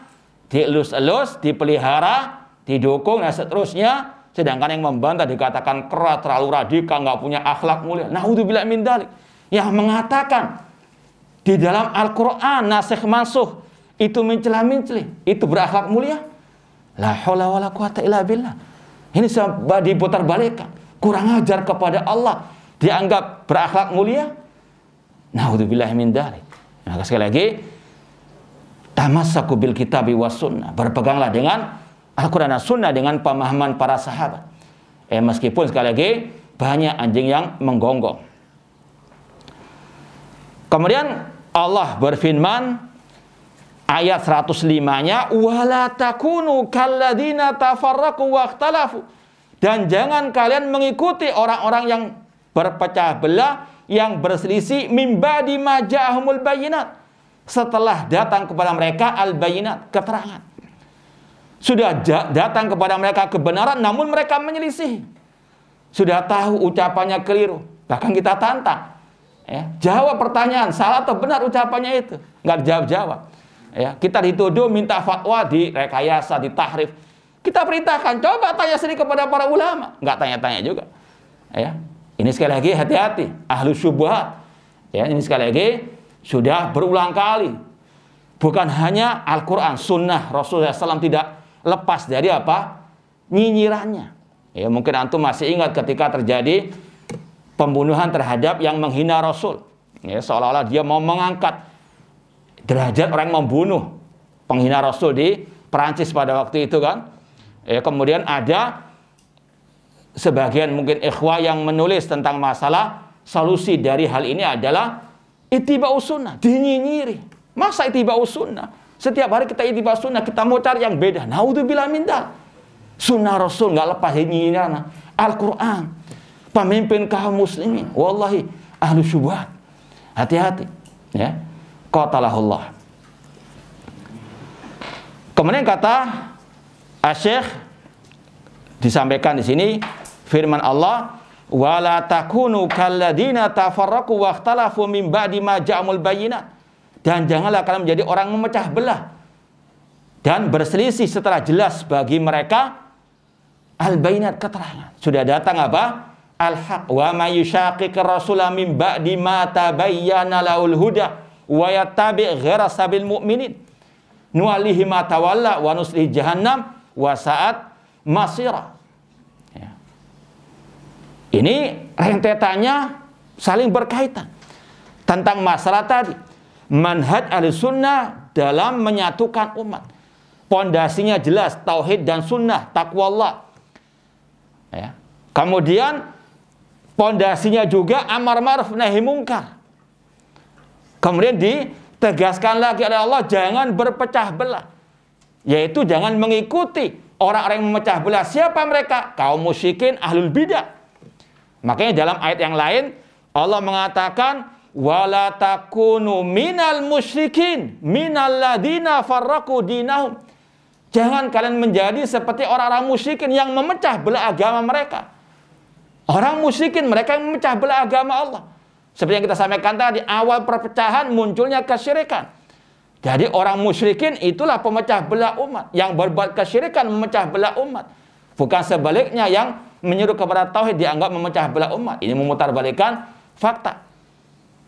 dielus-elus, dipelihara, didukung dan seterusnya, sedangkan yang membantah dikatakan keras, terlalu radikal, nggak punya akhlak mulia. Naudzubillah min dzalik. Yang mengatakan di dalam Al-Quran nasikh mansuh itu mencela-mencela, itu berakhlak mulia. La haula wala quwata illa billah. Ini sebab diputar balikkan, kurang ajar kepada Allah, dianggap berakhlak mulia. Naudzubillah min dzalik. Nah, sekali lagi, tamassaku bil kitabi was sunnah, berpeganglah dengan Al-Quran dan Sunnah dengan pemahaman para sahabat. Meskipun sekali lagi banyak anjing yang menggonggong. Kemudian Allah berfirman ayat 105-nya, wala takunu kalladzina tafarraqu wakhtalafu, dan jangan kalian mengikuti orang-orang yang berpecah belah, yang berselisih, mim ba'di ma ja'ahumul bayyinat, setelah datang kepada mereka al-bayyinat, keterangan. Sudah datang kepada mereka kebenaran, namun mereka menyelisih. Sudah tahu ucapannya keliru, bahkan kita tantang, jawab pertanyaan, salah atau benar ucapannya itu, nggak dijawab-jawab. Kita dituduh minta fatwa, direkayasa, ditahrif. Kita perintahkan, coba tanya sendiri kepada para ulama, nggak tanya-tanya juga. Ini sekali lagi hati-hati, ahlu syubhat. Ini sekali lagi sudah berulang kali. Bukan hanya Al-Quran, Sunnah Rasulullah SAW tidak lepas dari apa? Nyinyirannya. Mungkin antum masih ingat ketika terjadi pembunuhan terhadap yang menghina Rasul. Seolah-olah dia mau mengangkat derajat orang yang membunuh penghina Rasul di Perancis pada waktu itu kan. Kemudian ada sebagian mungkin ikhwah yang menulis tentang masalah solusi dari hal ini adalah ittiba'us sunnah, dinyinyiri. Masa ittiba'us sunnah? Setiap hari kita ittiba'us sunnah, kita mau cari yang beda. Naudzubillah min dzalik. Sunnah Rasul nggak lepas nyinyiran. Al-Quran, pemimpin kaum muslimin, wallahi ahlu syubhat. Hati-hati, qatalahullah. Kemudian kata Asy-Syaikh disampaikan di sini firman Allah, wala takunu kalladzina tafarraqu wakhtalafu min ba'di ma ja'amul bayyinat, dan janganlah kalian menjadi orang memecah belah dan berselisih setelah jelas bagi mereka al-bayyinat, keterangan. Sudah datang apa? Al-haq. Wa may yushaqiqir rasula min ba'di ma tabayyana lahul huda wa yattabi' ghaira sabil mu'minin nu'allihi ma tawalla wa nuslihi jahannam wa sa'at masira. Ini rentetannya saling berkaitan tentang masalah tadi. Manhaj Ahlussunnah dalam menyatukan umat. Pondasinya jelas, tauhid dan sunnah, takwa Allah. Kemudian pondasinya juga amar ma'ruf nahi mungkar. Kemudian ditegaskan lagi oleh Allah, jangan berpecah belah. Yaitu jangan mengikuti orang-orang yang memecah belah. Siapa mereka? Kaum musyrikin, ahlul bidah. Makanya dalam ayat yang lain Allah mengatakan, wala takunu minal musyrikin minal ladina farraqu dinahum. Jangan kalian menjadi seperti orang-orang musyrikin yang memecah belah agama mereka. Orang musyrikin, mereka yang memecah belah agama Allah. Seperti yang kita sampaikan tadi, awal perpecahan munculnya kesyirikan. Jadi orang musyrikin itulah pemecah belah umat, yang berbuat kesyirikan memecah belah umat. Bukan sebaliknya, yang menyuruh kepada tauhid dianggap memecah belah umat. Ini memutarbalikkan fakta.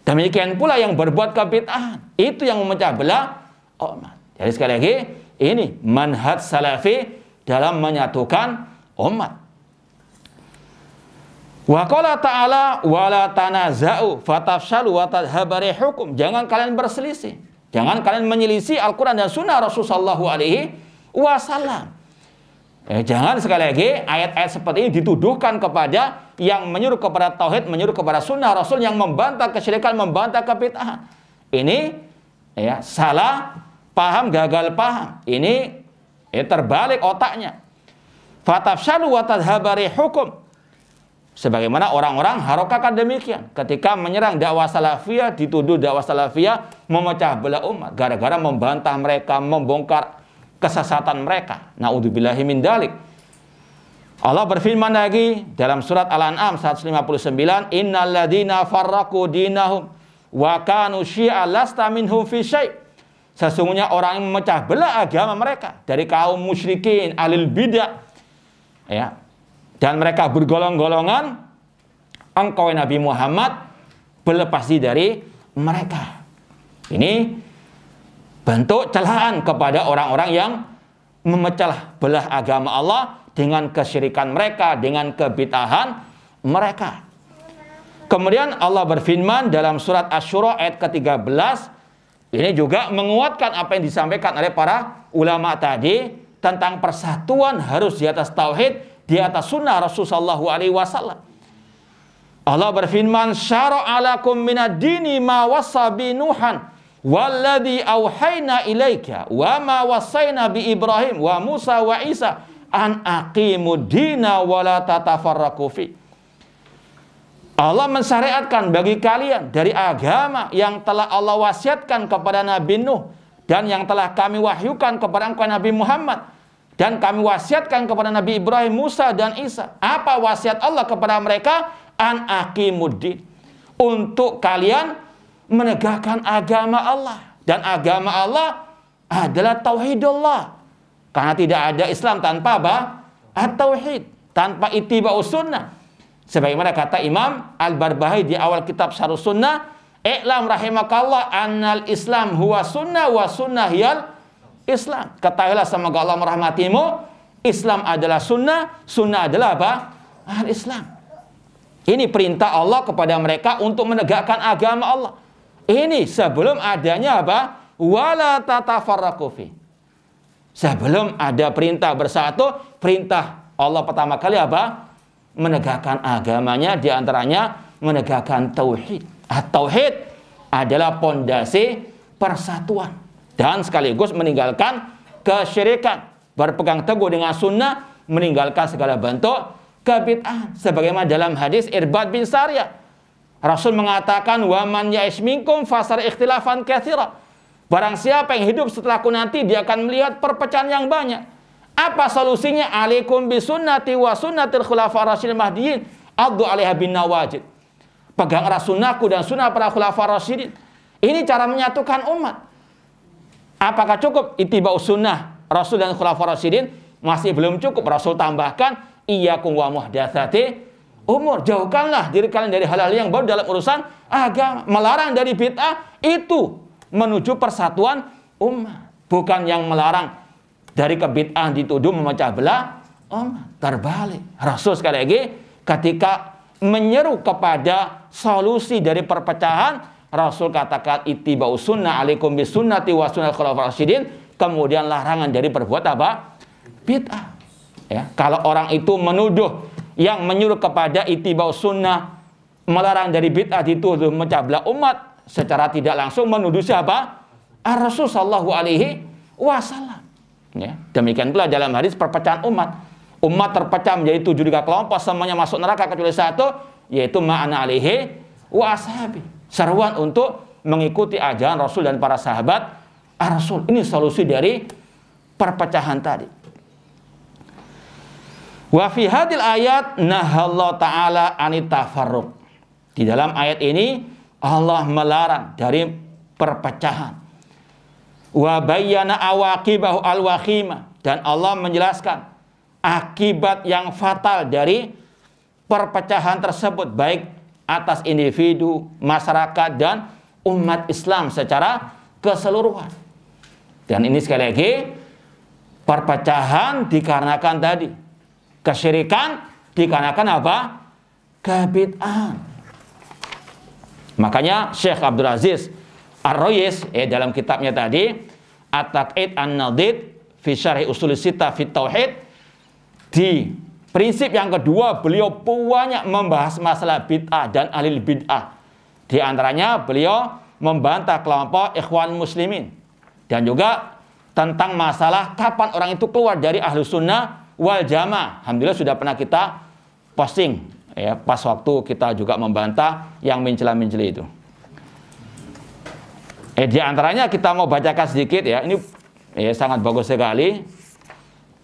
Demikian pula yang berbuat kebid'ahan, itu yang memecah belah umat. Jadi sekali lagi, ini manhaj salafi dalam menyatukan umat. Wa qala ta'ala wala tanaza'u fatafshalu wa tadhhabu rihukum. Jangan kalian berselisih, jangan kalian menyelisih Al-Quran dan Sunnah Rasulullah sallallahu alaihi wasallam. Jangan sekali lagi ayat-ayat seperti ini dituduhkan kepada yang menyuruh kepada tauhid, menyuruh kepada sunnah Rasul, yang membantah kesyirikan, membantah kebid'ahan. Ini salah paham, gagal paham. Ini terbalik otaknya. Fatafshalu wa tadhhabu rihukum. Sebagaimana orang-orang harokakan demikian ketika menyerang dakwah salafiyah, dituduh dakwah salafiyah memecah belah umat gara-gara membantah mereka, membongkar kesesatan mereka. Naudzubillahi min dzalik. Allah berfirman lagi dalam surat Al-An'am 159, innal ladzina farraqu dinahum wa kanu syi'a lasta minhum fi syai'. Sesungguhnya orang yang memecah belah agama mereka dari kaum musyrikin, ahlul bidah, dan mereka bergolong-golongan, engkau Nabi Muhammad berlepas diri dari mereka. Ini bentuk celaan kepada orang-orang yang memecah belah agama Allah dengan kesyirikan mereka, dengan kebid'ahan mereka. Kemudian Allah berfirman dalam surat Asy-Syura ayat ke-13, ini juga menguatkan apa yang disampaikan oleh para ulama tadi, tentang persatuan harus di atas tauhid, di atas sunnah Rasulullah SAW. Allah berfirman, "Syara'a lakum minad dini ma wassa bi Nuhan walladzi auhayna ilaika wa ma wassayna bi Ibrahim wa Musa wa Isa an aqimud dina wa la tatafarraqu fi." Allah mensyariatkan bagi kalian dari agama yang telah Allah wasiatkan kepada Nabi Nuh dan yang telah kami wahyukan kepada engkau Nabi Muhammad dan kami wasiatkan kepada Nabi Ibrahim, Musa dan Isa. Apa wasiat Allah kepada mereka? An aqimuddin, untuk kalian menegakkan agama Allah, dan agama Allah adalah tauhidullah, karena tidak ada Islam tanpa apa? At-tauhid, tanpa ittiba'us sunnah. Sebagaimana kata Imam Al-Barbahari di awal kitab Syarh Sunnah, "I'lam rahimakallah annal Islam huwa sunnah wa sunnah hiyal Islam." Ketahuilah semoga Allah merahmatimu, Islam adalah sunnah, sunnah adalah apa? Al-Islam. Ini perintah Allah kepada mereka untuk menegakkan agama Allah. Ini sebelum adanya apa? Wala tatafarraqu fi. Sebelum ada perintah bersatu, perintah Allah pertama kali apa? Menegakkan agamanya, diantaranya menegakkan tauhid. Tauhid adalah pondasi persatuan dan sekaligus meninggalkan kesyirikan, berpegang teguh dengan sunnah, meninggalkan segala bentuk kebid'ahan. Sebagaimana dalam hadis Irbad bin Sariyah, Rasul mengatakan, "Wa man ya'ish minkum fasar ikhtilafan katsira." Barang siapa yang hidup setelahku nanti, dia akan melihat perpecahan yang banyak. Apa solusinya? Alaikum bisunnati wa sunnatil khulafa'ir rasyidin mahdiyyin addu 'alaiha bin nawajid. Peganglah sunnahku dan sunnah para khulafa'ir rasyidin. Ini cara menyatukan umat. Apakah cukup ittiba'us sunnah Rasul dan khulafa'ir rasyidin? Masih belum cukup. Rasul tambahkan, iyyakum wa muhdatsati umur. Jauhkanlah diri kalian dari hal-hal yang baru dalam urusan agama. Melarang dari bid'ah itu menuju persatuan umat, bukan yang melarang dari kebid'ahan dituduh memecah belah umat. Terbalik. Rasul sekali lagi ketika menyeru kepada solusi dari perpecahan, Rasul katakan ittiba'us sunnah alaikum bisunnati wa sunnah khulafa'ir rasyidin. Kemudian larangan dari berbuat apa? Bid'ah. Ya, kalau orang itu menuduh yang menyuruh kepada ittiba'us sunnah, melarang dari bid'ah dituduh memecah belah umat, secara tidak langsung menuduh siapa? Ar-Rasul sallallahu alaihi wasallam. Ya, demikian pula dalam hadis perpecahan umat. Umat terpecah menjadi 73 kelompok, semuanya masuk neraka kecuali satu, yaitu ma'ana alaihi wa ashabi. Seruan untuk mengikuti ajaran Rasul dan para sahabat Ar-Rasul. Ini solusi dari perpecahan tadi. Wa fi hadil ayat nahallahu ta'ala anit tafarruq. Di dalam ayat ini Allah melarang dari perpecahan. Wa bayyana awaqibahu al-wakhimah, dan Allah menjelaskan akibat yang fatal dari perpecahan tersebut, baik atas individu, masyarakat dan umat Islam secara keseluruhan. Dan ini sekali lagi perpecahan dikarenakan tadi kesyirikan, dikarenakan apa? Kebid'ahan. Makanya Syekh Abdul Aziz Ar-Royis dalam kitabnya tadi At-Taqid An-Nadid fi Syarh Ushul Sittah fi Tauhid, di prinsip yang kedua beliau banyak membahas masalah bid'ah dan ahli bid'ah. Di antaranya beliau membantah kelompok Ikhwan Muslimin dan juga tentang masalah kapan orang itu keluar dari ahlu sunnah wal jamaah. Alhamdulillah sudah pernah kita posting ya, pas waktu kita juga membantah yang mencela-mencela itu. Di antaranya kita mau bacakan sedikit ya. Ini sangat bagus sekali.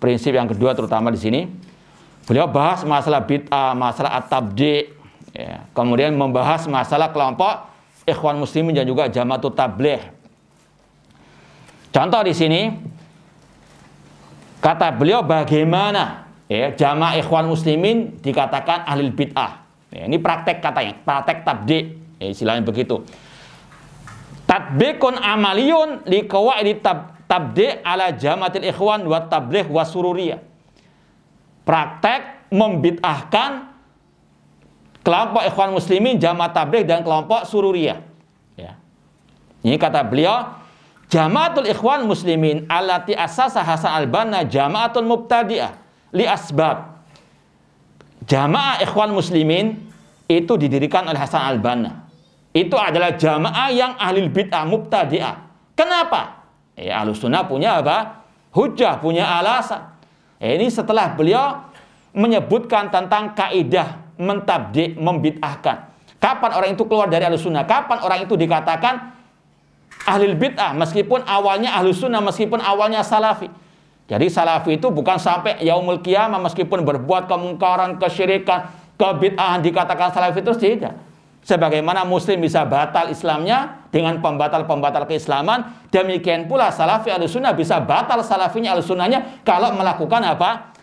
Prinsip yang kedua terutama di sini. Beliau bahas masalah bid'ah, masalah at-tabdi', ya. Kemudian membahas masalah kelompok Ikhwan Muslimin dan juga Jamaatut Tabligh. Contoh di sini kata beliau bagaimana ya, Jamaah Ikhwan Muslimin dikatakan ahli bid'ah. Ya, ini praktek katanya, praktek tabdi', istilahnya begitu. Tatbiqun amaliyun li qawaid tabdi' ala jamaatil ikhwan wa tabligh wa sururiyah. Praktek membid'ahkan kelompok Ikhwan Muslimin, Jamaah Tabligh dan kelompok Sururiyah. Ya. Ini kata beliau, Jama'atul Ikhwan Muslimin allati asasa Hasan al-Banna jama'atul mubtadi'ah li asbab. Jamaah Ikhwan Muslimin itu didirikan oleh Hasan al-Banna. Itu adalah jamaah yang ahli bid'ah mubtadi'ah. Kenapa? Ya, Ahlus Sunnah punya apa? Hujjah, punya alasan. Ini setelah beliau menyebutkan tentang kaidah mentabdi', membid'ahkan. Kapan orang itu keluar dari Ahlus Sunnah? Kapan orang itu dikatakan ahli bid'ah meskipun awalnya Ahlus Sunnah, meskipun awalnya salafi. Jadi salafi itu bukan sampai yaumul qiyamah meskipun berbuat kemungkaran, kesyirikan, kebid'ahan dikatakan salafi terus, tidak. Sebagaimana muslim bisa batal Islamnya dengan pembatal-pembatal keislaman, demikian pula salafi Ahlus Sunnah bisa batal salafinya Ahlus Sunnahnya kalau melakukan apa?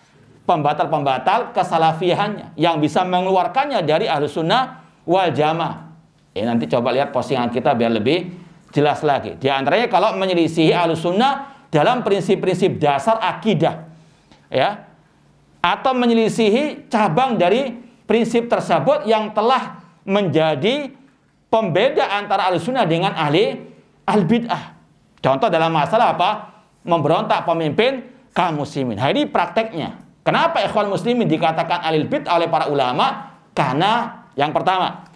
Pembatal-pembatal kesalafiannya yang bisa mengeluarkannya dari Ahlus Sunnah wal Jamaah. Nanti coba lihat postingan kita biar lebih jelas lagi. Di antaranya kalau menyelisihi Ahlus Sunnah dalam prinsip-prinsip dasar akidah, ya, atau menyelisihi cabang dari prinsip tersebut yang telah menjadi pembeda antara Ahlus Sunnah dengan ahli al-bid'ah. Contoh dalam masalah apa? Memberontak pemimpin kaum muslimin. Nah, ini prakteknya. Kenapa Ikhwan Muslimin dikatakan ahli bid'ah oleh para ulama? Karena yang pertama,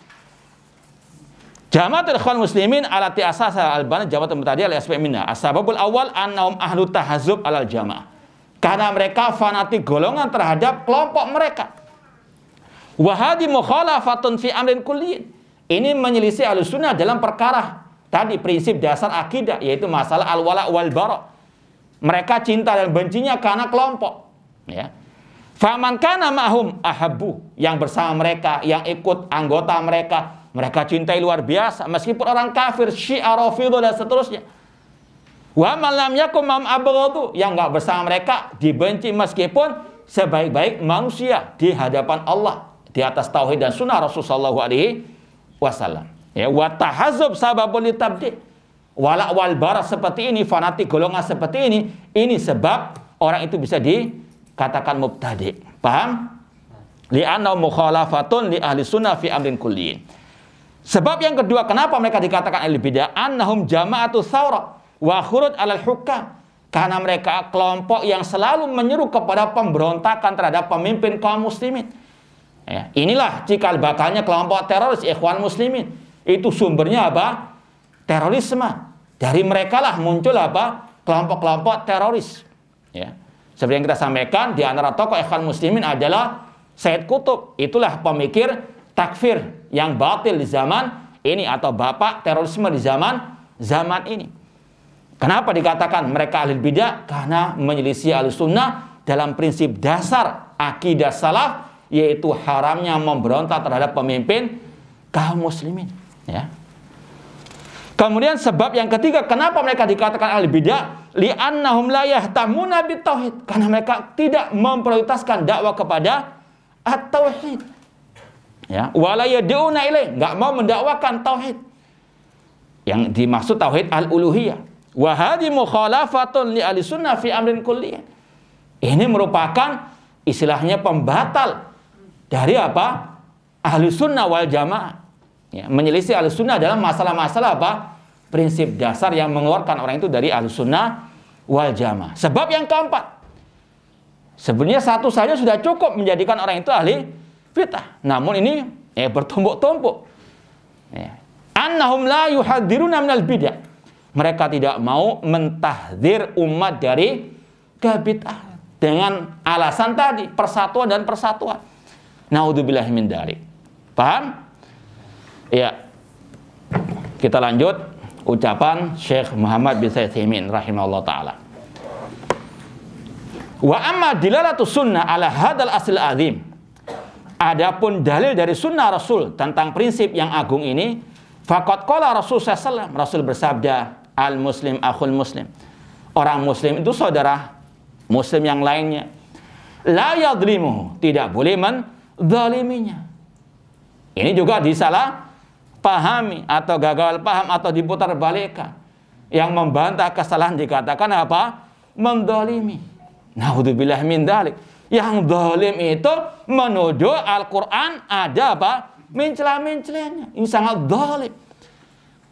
Jama'atul Ikhwan Muslimin alati asas al-Banna jama'atul mubtadi'ah al-asba' minna. As-sababul awal annahum ahlu tahazzub alal jamaah. Karena mereka fanatik golongan terhadap kelompok mereka. Wa hadi mukhalafatun fi amrin kulliyin. Ini menyelisih Ahlus Sunnah dalam perkara tadi prinsip dasar akidah, yaitu masalah al-wala wal bara. Mereka cinta dan bencinya karena kelompok, ya. Faman kana ma'hum ahabbu, yang bersama mereka, yang ikut anggota mereka, mereka cintai luar biasa meskipun orang kafir, Syiah, Rafidhah dan seterusnya. Wa man lam yakum ma'hum abghadu, yang enggak bersama mereka dibenci meskipun sebaik-baik manusia di hadapan Allah di atas tauhid dan sunnah Rasulullah sallallahu alaihi wasallam. Ya, wa tahazzub sababun litabdi'. Wala wal bara seperti ini, fanatik golongan seperti ini sebab orang itu bisa dikatakan mubtadi'. Paham? Li'annahu mukhalafatun li ahli sunnah fi amrin kulliyin. Sebab yang kedua, kenapa mereka dikatakan ahli bid'ah? Annahum jama'atu thawra wa khuruj 'alal hukam. Karena mereka kelompok yang selalu menyeru kepada pemberontakan terhadap pemimpin kaum muslimin. Ya, inilah cikal bakalnya kelompok teroris Ikhwan Muslimin. Itu sumbernya apa? Terorisme. Dari mereka lah muncul apa? Kelompok-kelompok teroris. Ya. Seperti yang kita sampaikan, di antara tokoh Ikhwan Muslimin adalah Sayyid Qutb. Itulah pemikir takfir yang batil di zaman ini, atau bapak terorisme di zaman ini. Kenapa dikatakan mereka ahli bidah? Karena menyelisih Ahlus Sunnah dalam prinsip dasar akidah salaf, yaitu haramnya memberontak terhadap pemimpin kaum muslimin. Ya. Kemudian sebab yang ketiga, kenapa mereka dikatakan ahli bidah? Li'annahum la yahtamuna bitauhid. Karena mereka tidak memprioritaskan dakwah kepada at-tauhid. Ya, wala yad'una ilaih, enggak mau mendakwakan tauhid. Yang dimaksud tauhid al-uluhiyah. Wa hadhi mukhalafatun li ahli sunnah fi amrin kulliyah. Ini merupakan istilahnya pembatal dari apa? Ahli sunnah wal jamaah. Ya, menyelisih ahli sunnah dalam masalah-masalah apa? Prinsip dasar yang mengeluarkan orang itu dari ahli sunnah wal jamaah. Sebab yang keempat, sebenarnya satu saja sudah cukup menjadikan orang itu ahli bid'ah. Namun ini bertumpuk-tumpuk. Ya. Annahum la yuhadziruna minal bid'ah. Mereka tidak mau mentahdzir umat dari kebid'ah dengan alasan tadi persatuan dan persatuan. Naudzubillahi min dzalik. Paham? Ya. Kita lanjut ucapan Syekh Muhammad bin Shalih Al-Utsaimin rahimahullah taala. Wa amma dilalatu sunnah ala hadzal asl azim. Adapun dalil dari sunnah Rasul tentang prinsip yang agung ini, faqad qala Rasul sallallahu alaihi wasallam, Rasul bersabda, al muslim akhul muslim. Orang muslim itu saudara muslim yang lainnya. La yadlimuhu, tidak boleh menzaliminya. Ini juga disalah pahami atau gagal paham atau diputar balikan. Yang membantah kesalahan dikatakan apa? Mendolimi. Naudzubillah min dzalik. Yang zalim itu menuduh Al-Quran ada apa? Mencela-mencelanya. Ini sangat zalim.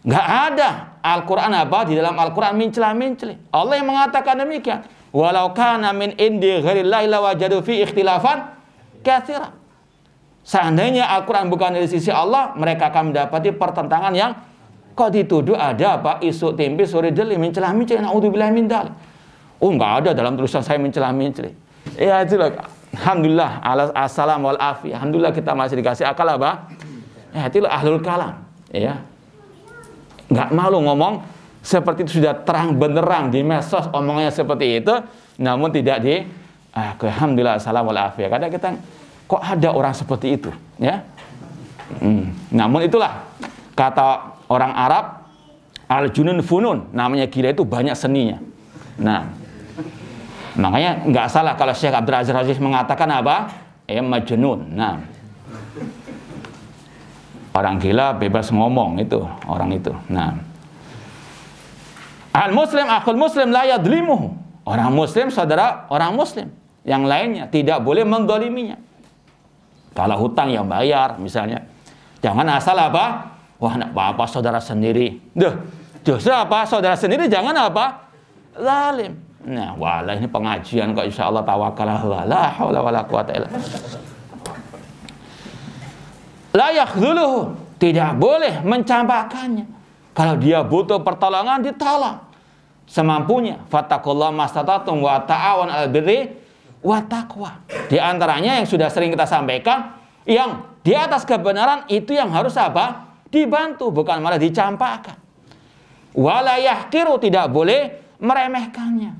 Nggak ada Al-Quran apa di dalam Al-Quran mencela-mencela. Allah yang mengatakan demikian. Walau kana min indi ghairillahi lawajadu fi ikhtilafan katsira. Seandainya Al-Quran bukan dari sisi Allah, mereka akan mendapati pertentangan yang kok dituduh ada apa isu tempe sore deli mencela-mencela. Naudzubillah min dzalik. Oh, nggak ada dalam tulisan saya mencela-mencela. Ya itulah. Alhamdulillah assalamu wal afiyah. Alhamdulillah kita masih dikasih akal apa? Ya itulah ahlul kalam. Ya. Nggak malu ngomong seperti itu, sudah terang benderang di medsos omongnya seperti itu, namun tidak di alhamdulillah assalamu wal afiyah. Kadang kita kok ada orang seperti itu, ya. Namun itulah kata orang Arab, al-junun funun, namanya gila itu banyak seninya. Nah, makanya nggak salah kalau Syekh Abdul Aziz mengatakan apa? Majnun. Nah, orang gila bebas ngomong itu orang itu. Nah, al-muslim akhul muslim la yadlimuhu. Orang muslim saudara orang muslim yang lainnya tidak boleh mendoliminya. Kalau hutang yang bayar misalnya, jangan asal apa? Wah, nak apa saudara sendiri. Justru apa? Saudara sendiri jangan apa? Zalim. Nah, walah ini pengajian kok insyaallah tawakal la haula wala quwata illa billah. La yakhdhuluhu, tidak boleh mencampakkannya. Kalau dia butuh pertolongan, ditolong semampunya. Fattaqullaha mastata'tum wa ta'awan 'alal birri wa taqwa. Di antaranya yang sudah sering kita sampaikan, yang di atas kebenaran itu yang harus apa? Dibantu, bukan malah dicampakkan. Wala yahqiru, tidak boleh meremehkannya.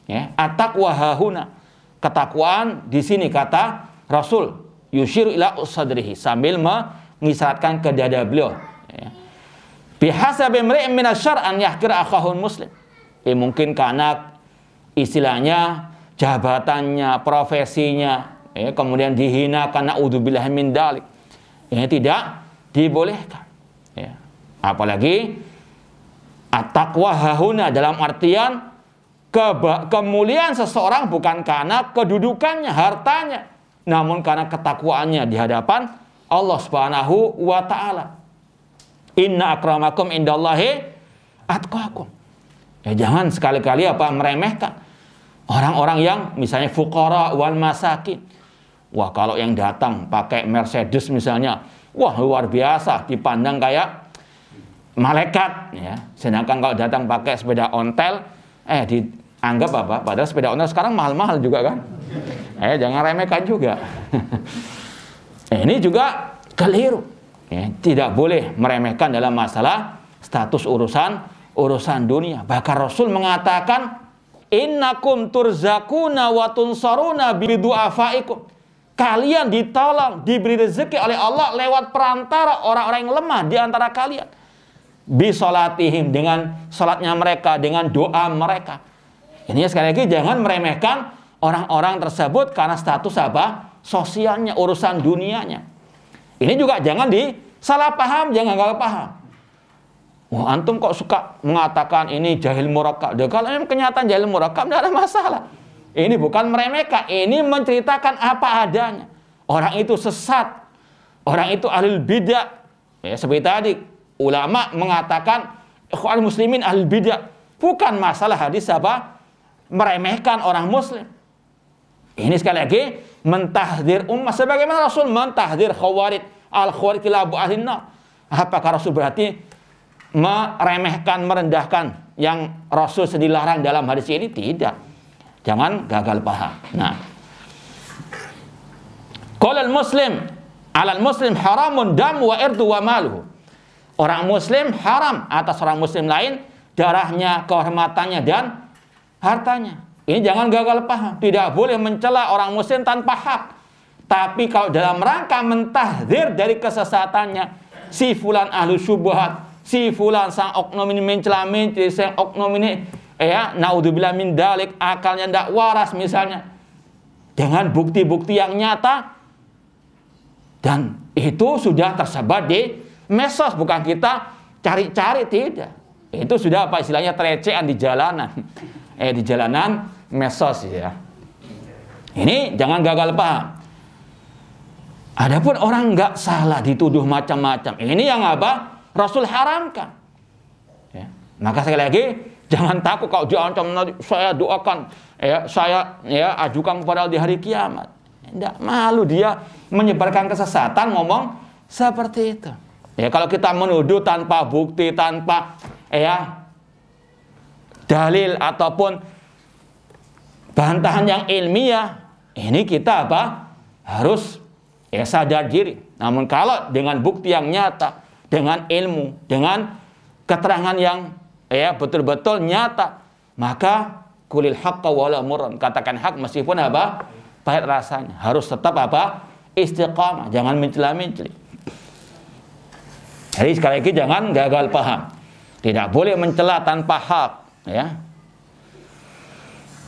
Ya, at-taqwa hahuna. Ketakwaan di sini kata Rasul yushiru ila usadrihi, sambil mengisyaratkan ke dada beliau. Ya. Bihasabi imri'in minasyarr an yahqira akhahul muslim. Mungkin karena istilahnya jabatannya, profesinya, kemudian dihina karena naudzubillah min dzalik. Ini tidak dibolehkan. Ya. Apalagi at-taqwa hahuna dalam artian kemuliaan seseorang bukan karena kedudukannya, hartanya, namun karena ketakwaannya di hadapan Allah Subhanahu wa taala. Inna akramakum indallahi atqakum. Ya, jangan sekali-kali apa meremehkan orang-orang yang misalnya fuqara wal masakin. Wah, kalau yang datang pakai Mercedes misalnya, wah luar biasa, dipandang kayak malaikat ya. Sedangkan kalau datang pakai sepeda ontel dianggap apa? Padahal sepeda ontel sekarang mahal-mahal juga kan. Jangan remehkan juga. Ini juga keliru. Ya, tidak boleh meremehkan dalam masalah status urusan dunia. Bahkan Rasul mengatakan, innakum turzakuna wa tunsaruna bidu'afaikum. Kalian ditolong, diberi rezeki oleh Allah lewat perantara orang-orang yang lemah di antara kalian. Bisolatihim, dengan salatnya mereka, dengan doa mereka. Ini sekali lagi jangan meremehkan orang-orang tersebut karena status apa? Sosialnya, urusan dunianya. Ini juga jangan disalah paham, jangan gagal paham. Wah, antum kok suka mengatakan ini jahil murakkab? Kalau memang kenyataan jahil murakkab tidak ada masalah. Ini bukan meremehkan, ini menceritakan apa adanya. Orang itu sesat, orang itu ahlul bidah. Ya, seperti tadi ulama mengatakan ikhwan muslimin ahlul bidah. Bukan masalah hadis apa? Meremehkan orang muslim. Ini sekali lagi mentahdir umat sebagaimana Rasul mentahdir khawarij, al-khawarij kilabu ahlin-nar. Apakah Rasul berarti meremehkan, merendahkan yang Rasul dilarang dalam hadis ini? Tidak. Jangan gagal paham. Nah, qala al-muslim 'ala al-muslim haramun dam wa irdu wa maluhu. Orang muslim haram atas orang muslim lain darahnya, kehormatannya dan hartanya. Ini jangan gagal paham. Tidak boleh mencela orang muslim tanpa hak. Tapi kalau dalam rangka mentahdzir dari kesesatannya, si fulan ahlu syubhat, si fulan sang oknum ini mencela-mencela, sang oknum ini naudzubillah min dzalik, akalnya tidak waras misalnya, dengan bukti-bukti yang nyata, dan itu sudah tersebar di medsos, bukan kita cari-cari, tidak. Itu sudah apa istilahnya terecehan di jalanan. Di jalanan medsos ya. Ini jangan gagal paham. Adapun orang nggak salah dituduh macam-macam, ini yang apa? Rasul haramkan. Maka sekali lagi, jangan takut kalau diancam nanti saya doakan, saya ajukan kepada Allah di hari kiamat. Tidak malu dia menyebarkan kesesatan ngomong seperti itu. Ya, kalau kita menuduh tanpa bukti, tanpa dalil ataupun bantahan yang ilmiah, ini kita harus sadar diri. Namun kalau dengan bukti yang nyata, dengan ilmu, dengan keterangan yang betul-betul nyata, maka kulil haqqa wala murran, katakan hak meskipun pahit rasanya. Harus tetap istiqamah, jangan mencela-mencela. Jadi sekali lagi jangan gagal paham. Tidak boleh mencela tanpa hak, ya.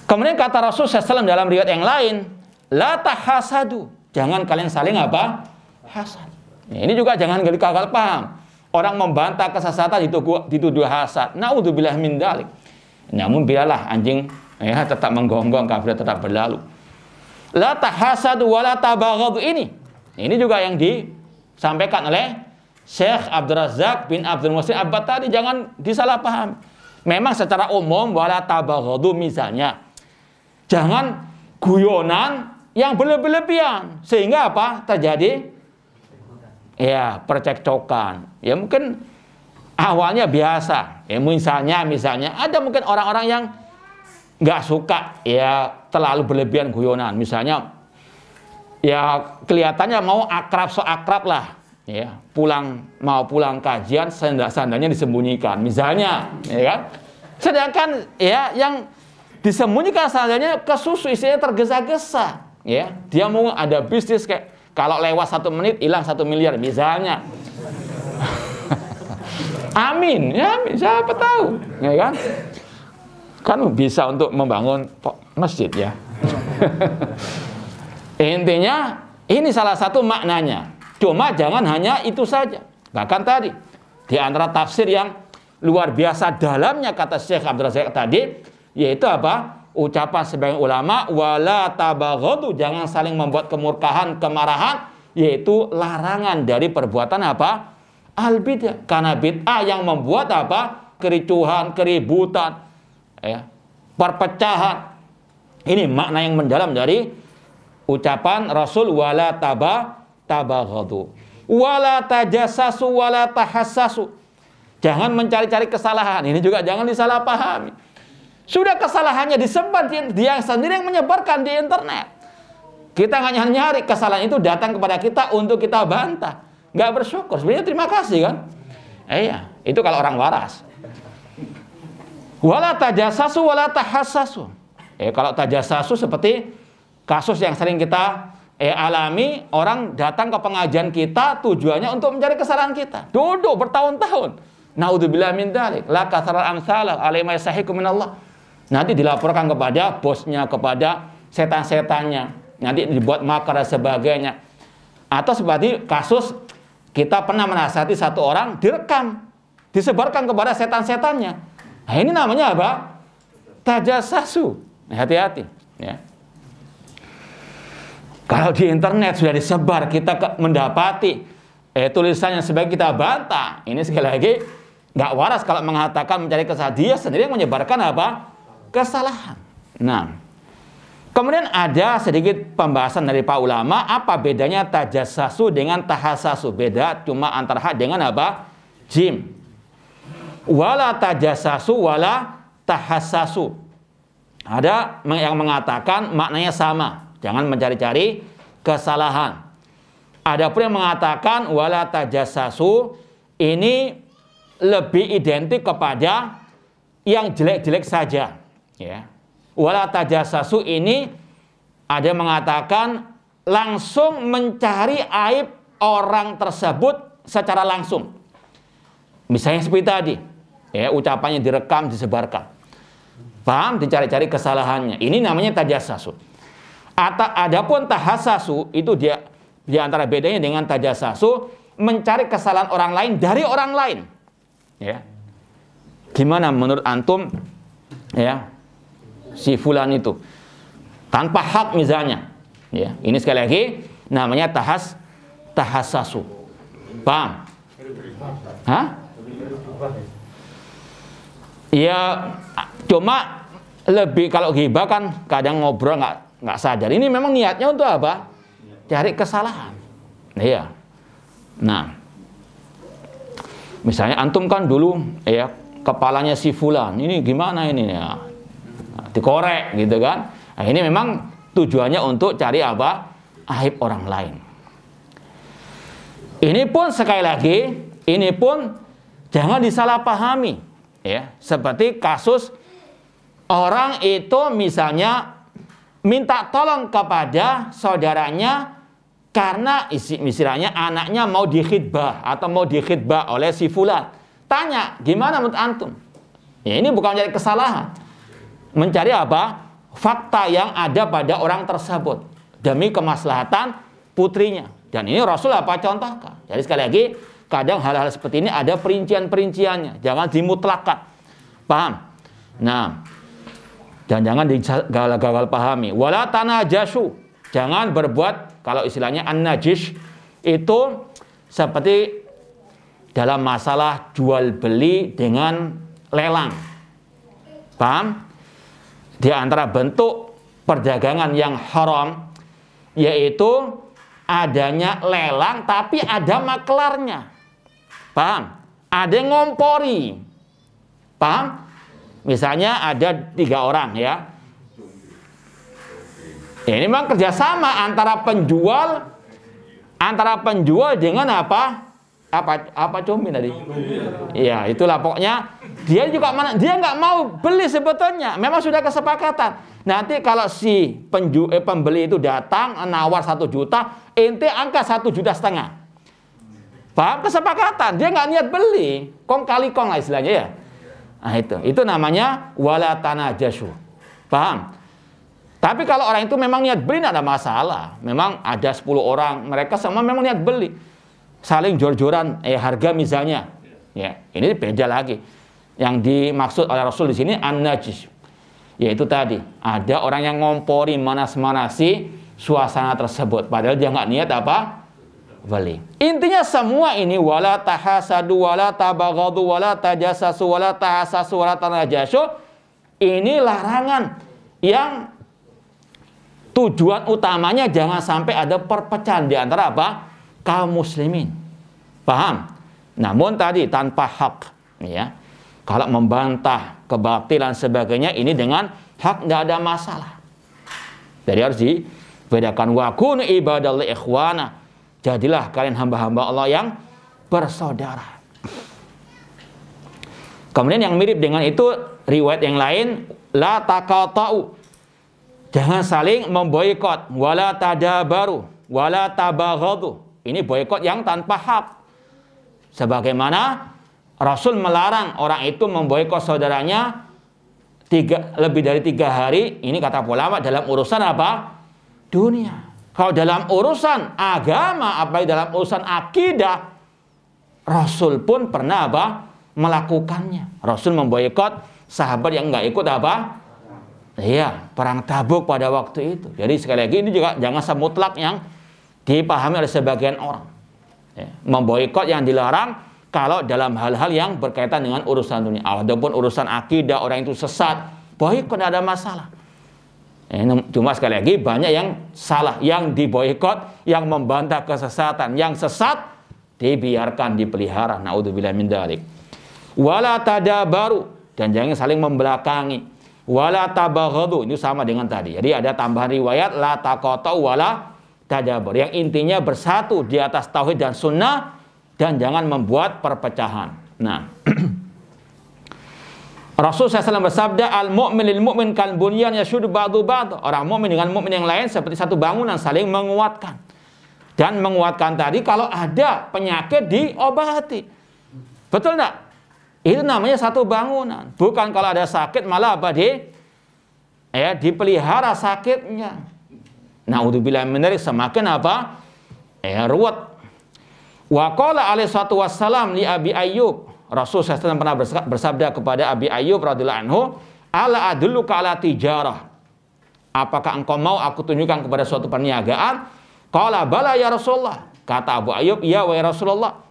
Kemudian kata Rasul SAW dalam riwayat yang lain, la tahasadu, jangan kalian saling hasad. Ini juga jangan gagal paham. Orang membantah kesesatan dituduh hasad. Naudzubillah min dzalik. Namun biarlah anjing tetap menggonggong, kafir tetap berlalu. La tahasadu wa la tabaghadu, ini juga yang disampaikan oleh Syekh Abdul Razak bin Abdul Muhsin Abbad tadi, jangan disalahpahami. Memang secara umum wala tabaghadu, misalnya jangan guyonan yang berlebihan sehingga terjadi percekcokan. Ya mungkin awalnya biasa. Ya misalnya ada mungkin orang-orang yang nggak suka terlalu berlebihan guyonan. Misalnya kelihatannya mau akrab so akrab lah. Ya, mau pulang kajian sandalnya disembunyikan misalnya, ya kan? Sedangkan yang disembunyikan sandalnya ke susu, isinya tergesa-gesa, ya. Dia mau ada bisnis kayak kalau lewat 1 menit hilang 1 miliar misalnya. Amin, siapa tahu, ya kan? Kan bisa untuk membangun masjid, ya. Intinya ini salah satu maknanya. Cuma jangan hanya itu saja. Bahkan tadi di antara tafsir yang luar biasa dalamnya kata Syekh Abdul Razak tadi, yaitu ucapan sebagian ulama, wala tabaghadu, jangan saling membuat kemurkaan, kemarahan, yaitu larangan dari perbuatan al-bid'ah. Karena bid'ah yang membuat kericuhan, keributan, perpecahan. Ini makna yang mendalam dari ucapan Rasul, wala tabaghadu wala tajassasu wala tahassasu, jangan mencari-cari kesalahan. Ini juga jangan disalahpahami. Sudah kesalahannya disebar, dia sendiri yang menyebarkan di internet. Kita nggak nyari kesalahan itu datang kepada kita untuk kita bantah, nggak bersyukur. Sebenarnya terima kasih kan? Itu kalau orang waras. Wala tajassasu wala tahassasu. Kalau tajassasu seperti kasus yang sering kita alami, orang datang ke pengajian kita tujuannya untuk mencari kesalahan kita. Duduk bertahun-tahun. Naudzubillah min dzalik. La katharal amsalah alaihi yasahiku minallah. Nanti dilaporkan kepada bosnya, kepada setan-setannya. Nanti dibuat makar dan sebagainya. Atau seperti kasus kita pernah menasihati satu orang, direkam, disebarkan kepada setan-setannya. Nah, ini namanya tajassasu. Hati-hati, ya. Kalau di internet sudah disebar, kita mendapati tulisan yang sebaik kita bantah. Ini sekali lagi nggak waras kalau mengatakan mencari kesalahan. Dia sendiri yang menyebarkan kesalahan. Nah, kemudian ada sedikit pembahasan dari para ulama, apa bedanya tajassasu dengan tahassasu. Beda cuma antara ha dengan jim. Wala tajassasu wala tahassasu. Ada yang mengatakan maknanya sama. Jangan mencari-cari kesalahan. Ada pun yang mengatakan wala tajassasu, ini lebih identik kepada yang jelek-jelek saja. Ya. Wala tajassasu ini ada yang mengatakan langsung mencari aib orang tersebut secara langsung. Misalnya seperti tadi, ucapannya direkam, disebarkan. Paham? Dicari-cari kesalahannya. Ini namanya tajassasu. Adapun tahassasu itu dia di antara bedanya dengan tajassasu, mencari kesalahan orang lain dari orang lain. Ya. Gimana menurut antum si fulan itu tanpa hak misalnya. Ya, ini sekali lagi namanya tahassasu. Paham? Ya cuma lebih kalau ghibah kan kadang ngobrol nggak sadar. Ini memang niatnya untuk apa? Cari kesalahan. Iya. Nah, misalnya antum kan dulu ya kepalanya si fulan, ini gimana ini ya? Nah, dikorek gitu kan. Nah, ini memang tujuannya untuk cari apa? Aib orang lain. Ini pun sekali lagi, ini pun jangan disalahpahami ya. Seperti kasus orang itu misalnya minta tolong kepada saudaranya karena istilahnya anaknya mau dikhidbah atau mau dikhidbah oleh si fulan. Tanya, gimana menurut antum? Ya, ini bukan mencari kesalahan. Mencari apa? Fakta yang ada pada orang tersebut demi kemaslahatan putrinya. Dan ini Rasul apa contohkan. Jadi sekali lagi, kadang hal-hal seperti ini ada perincian-perinciannya. Jangan dimutlakan. Paham? Nah, dan jangan digagal-gagal pahami. Wala tanajashu. Jangan berbuat, kalau istilahnya an-najish itu seperti dalam masalah jual beli dengan lelang. Paham? Di antara bentuk perdagangan yang haram yaitu adanya lelang tapi ada maklarnya. Paham? Ada yang ngompori. Paham? Misalnya ada 3 orang ya. Ini memang kerjasama antara penjual dengan apa cumi tadi? Iya, itulah pokoknya dia juga dia nggak mau beli sebetulnya. Memang sudah kesepakatan. Nanti kalau si pembeli itu datang nawar 1 juta, ente angka 1,5 juta. Paham? Kesepakatan. Dia nggak niat beli, kong kali kong lah istilahnya ya. Nah itu namanya wala tanajashu. Paham? Tapi kalau orang itu memang niat beli tidak ada masalah. Memang ada 10 orang, mereka semua memang niat beli. Saling jor-joran harga misalnya. Ya, ini beda lagi. Yang dimaksud oleh Rasul di sini an-najis. Yaitu tadi, ada orang yang ngompori manas-manasi suasana tersebut padahal dia nggak niat apa? Beli. Intinya semua ini wala tahasadu wala tabaghadu wala tajassasu wala tahassasu wala tanajashu. Ini larangan yang tujuan utamanya jangan sampai ada perpecahan di antara apa? Kaum muslimin. Paham? Namun tadi tanpa hak, ya. Kalau membantah kebatilan sebagainya ini dengan hak tidak ada masalah. Jadi harus dibedakan wa kunu ibadallah ikhwana. Jadilah kalian hamba-hamba Allah yang bersaudara. Kemudian yang mirip dengan itu riwayat yang lain la taqata'u. Jangan saling memboikot, wala tadabaru, wala tabaghadu. Ini boikot yang tanpa hak. Sebagaimana Rasul melarang orang itu memboikot saudaranya lebih dari 3 hari. Ini kata ulama dalam urusan apa? Dunia. Kalau dalam urusan agama, apalagi dalam urusan akidah, Rasul pun pernah apa? Melakukannya. Rasul memboikot sahabat yang nggak ikut apa? Iya, perang Tabuk pada waktu itu. Jadi sekali lagi ini juga jangan semutlak yang dipahami oleh sebagian orang. Ya, memboikot yang dilarang kalau dalam hal-hal yang berkaitan dengan urusan dunia. Adapun urusan akidah orang itu sesat, boikot tidak ada masalah. Cuma sekali lagi banyak yang salah, yang diboikot, yang membantah kesesatan, yang sesat dibiarkan dipelihara. Naudzubillah min dzalik. Wala tadabaru, dan jangan saling membelakangi. Wala tabaghadu, itu sama dengan tadi. Jadi ada tambahan riwayat la taqata wala tadabar. Yang intinya bersatu di atas tauhid dan sunnah dan jangan membuat perpecahan. Nah, Rasul SAW bersabda al-mu'min lil mu'min kal bunyan yashuddu ba'du ba'd. Orang mukmin dengan mukmin yang lain seperti satu bangunan saling menguatkan. Dan menguatkan tadi kalau ada penyakit diobati. Betul enggak? Itu namanya satu bangunan. Bukan kalau ada sakit malah apa dipelihara sakitnya. Naudzubillah min dzalik, semakin apa? Ruwet. Wa qala alaihi salatu wassalam li Abi Ayyub. Rasul SAW pernah bersabda kepada Abi Ayyub radhiyallahu anhu, ala adulluka ala tijarah. Apakah engkau mau aku tunjukkan kepada suatu perniagaan? Qala bala ya Rasulullah. Kata Abu Ayyub, ya wa Rasulullah.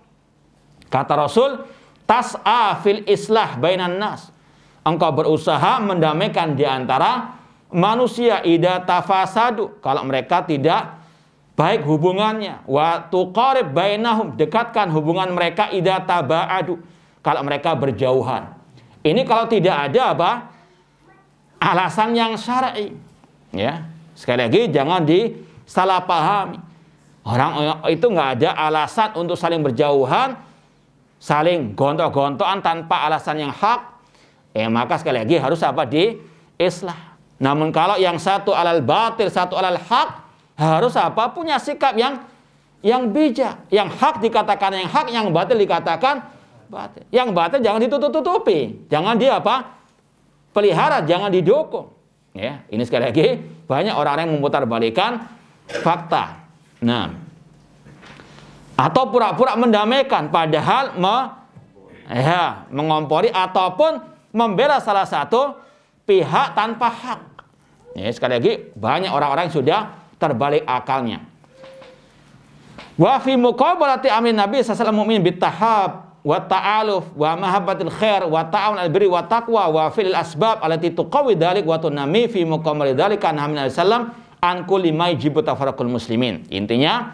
Kata Rasul, tas'a fil islah bainan nas. engkau berusaha mendamaikan di antara manusia, idza tafasadu, kalau mereka tidak baik hubungannya, wa tuqarib bainahum, dekatkan hubungan mereka, idza tabaadu, kalau mereka berjauhan. Ini kalau tidak ada apa? Alasan yang syar'i. Ya, sekali lagi jangan disalahpahami. Orang itu nggak ada alasan untuk saling berjauhan, saling gontok-gontokan tanpa alasan yang hak. Maka sekali lagi harus apa? Di-islah. Namun kalau yang satu alal batil, satu alal hak, harus apa? Punya sikap yang bijak. Yang hak dikatakan yang hak, yang batil dikatakan batil. Yang batil jangan ditutup-tutupi. Jangan pelihara, jangan didukung. Ya, ini sekali lagi banyak orang yang memutarbalikkan fakta. Nah, atau pura-pura mendamaikan padahal mengompori ataupun membela salah satu pihak tanpa hak. Ya, sekali lagi banyak orang-orang yang sudah terbalik akalnya. Wa fi muqabalati amrin Nabi sallallahu alaihi wasallam mu'min bitahab wa ta'aluf wa mahabbatil khair wa ta'awun al-birri wa taqwa wa fil asbab allati tuqawwi dzalik wa tunami fi muqamali dzalika Nabi sallam an kulli ma yajibu tafarraqul muslimin. Intinya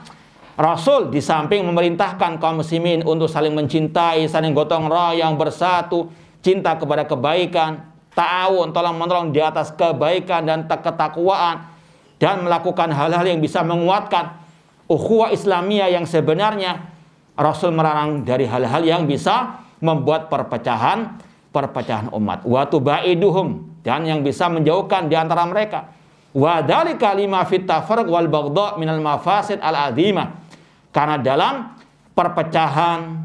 Rasul di samping memerintahkan kaum muslimin untuk saling mencintai, saling gotong royong, bersatu, cinta kepada kebaikan, ta'awun, tolong-menolong di atas kebaikan dan ketakwaan, dan melakukan hal-hal yang bisa menguatkan ukhuwah Islamiyah yang sebenarnya. Rasul melarang dari hal-hal yang bisa membuat perpecahan umat. Wa tubaiduhum, dan yang bisa menjauhkan di antara mereka. Wa dzalika lima fit tafarruq wal baghdha minal mafasid al-azimah. Karena dalam perpecahan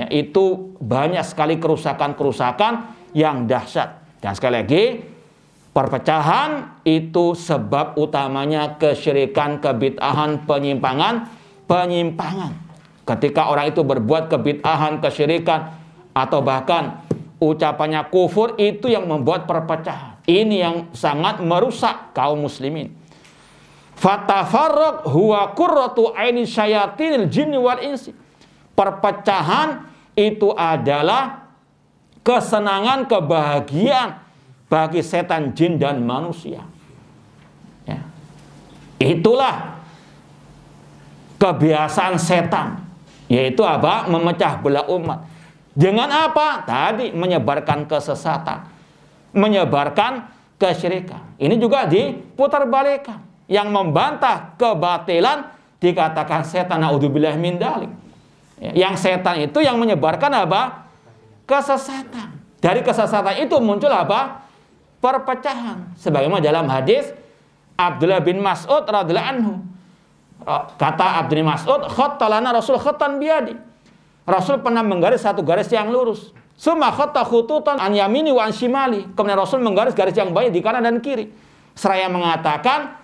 itu banyak sekali kerusakan-kerusakan yang dahsyat. Dan sekali lagi, perpecahan itu sebab utamanya kesyirikan, kebid'ahan, penyimpangan. Ketika orang itu berbuat kebid'ahan, kesyirikan, atau bahkan ucapannya kufur, itu yang membuat perpecahan. Ini yang sangat merusak kaum muslimin. Fatafarruq huwa qurratu aini syayatinil jinni wal insi. Perpecahan itu adalah kesenangan, kebahagiaan bagi setan, jin, dan manusia. Ya. Itulah kebiasaan setan, yaitu apa? Memecah belah umat. Dengan apa? Tadi menyebarkan kesesatan, menyebarkan kesyirikan. Ini juga diputarbalikkan. Yang membantah kebatilan dikatakan setan, naudzubillah min dzalik. Yang setan itu yang menyebarkan apa? Kesesatan. Dari kesesatan itu muncul apa? Perpecahan. Sebagaimana dalam hadis Abdullah bin Mas'ud radhiyallahu anhu. Kata Abdullah bin Mas'ud, khattalana Rasul khattan biyadi. Rasul pernah menggaris satu garis yang lurus. Summa khatta khututan an yamini wa an shimali. Kemudian Rasul menggaris garis yang banyak di kanan dan kiri. Seraya mengatakan,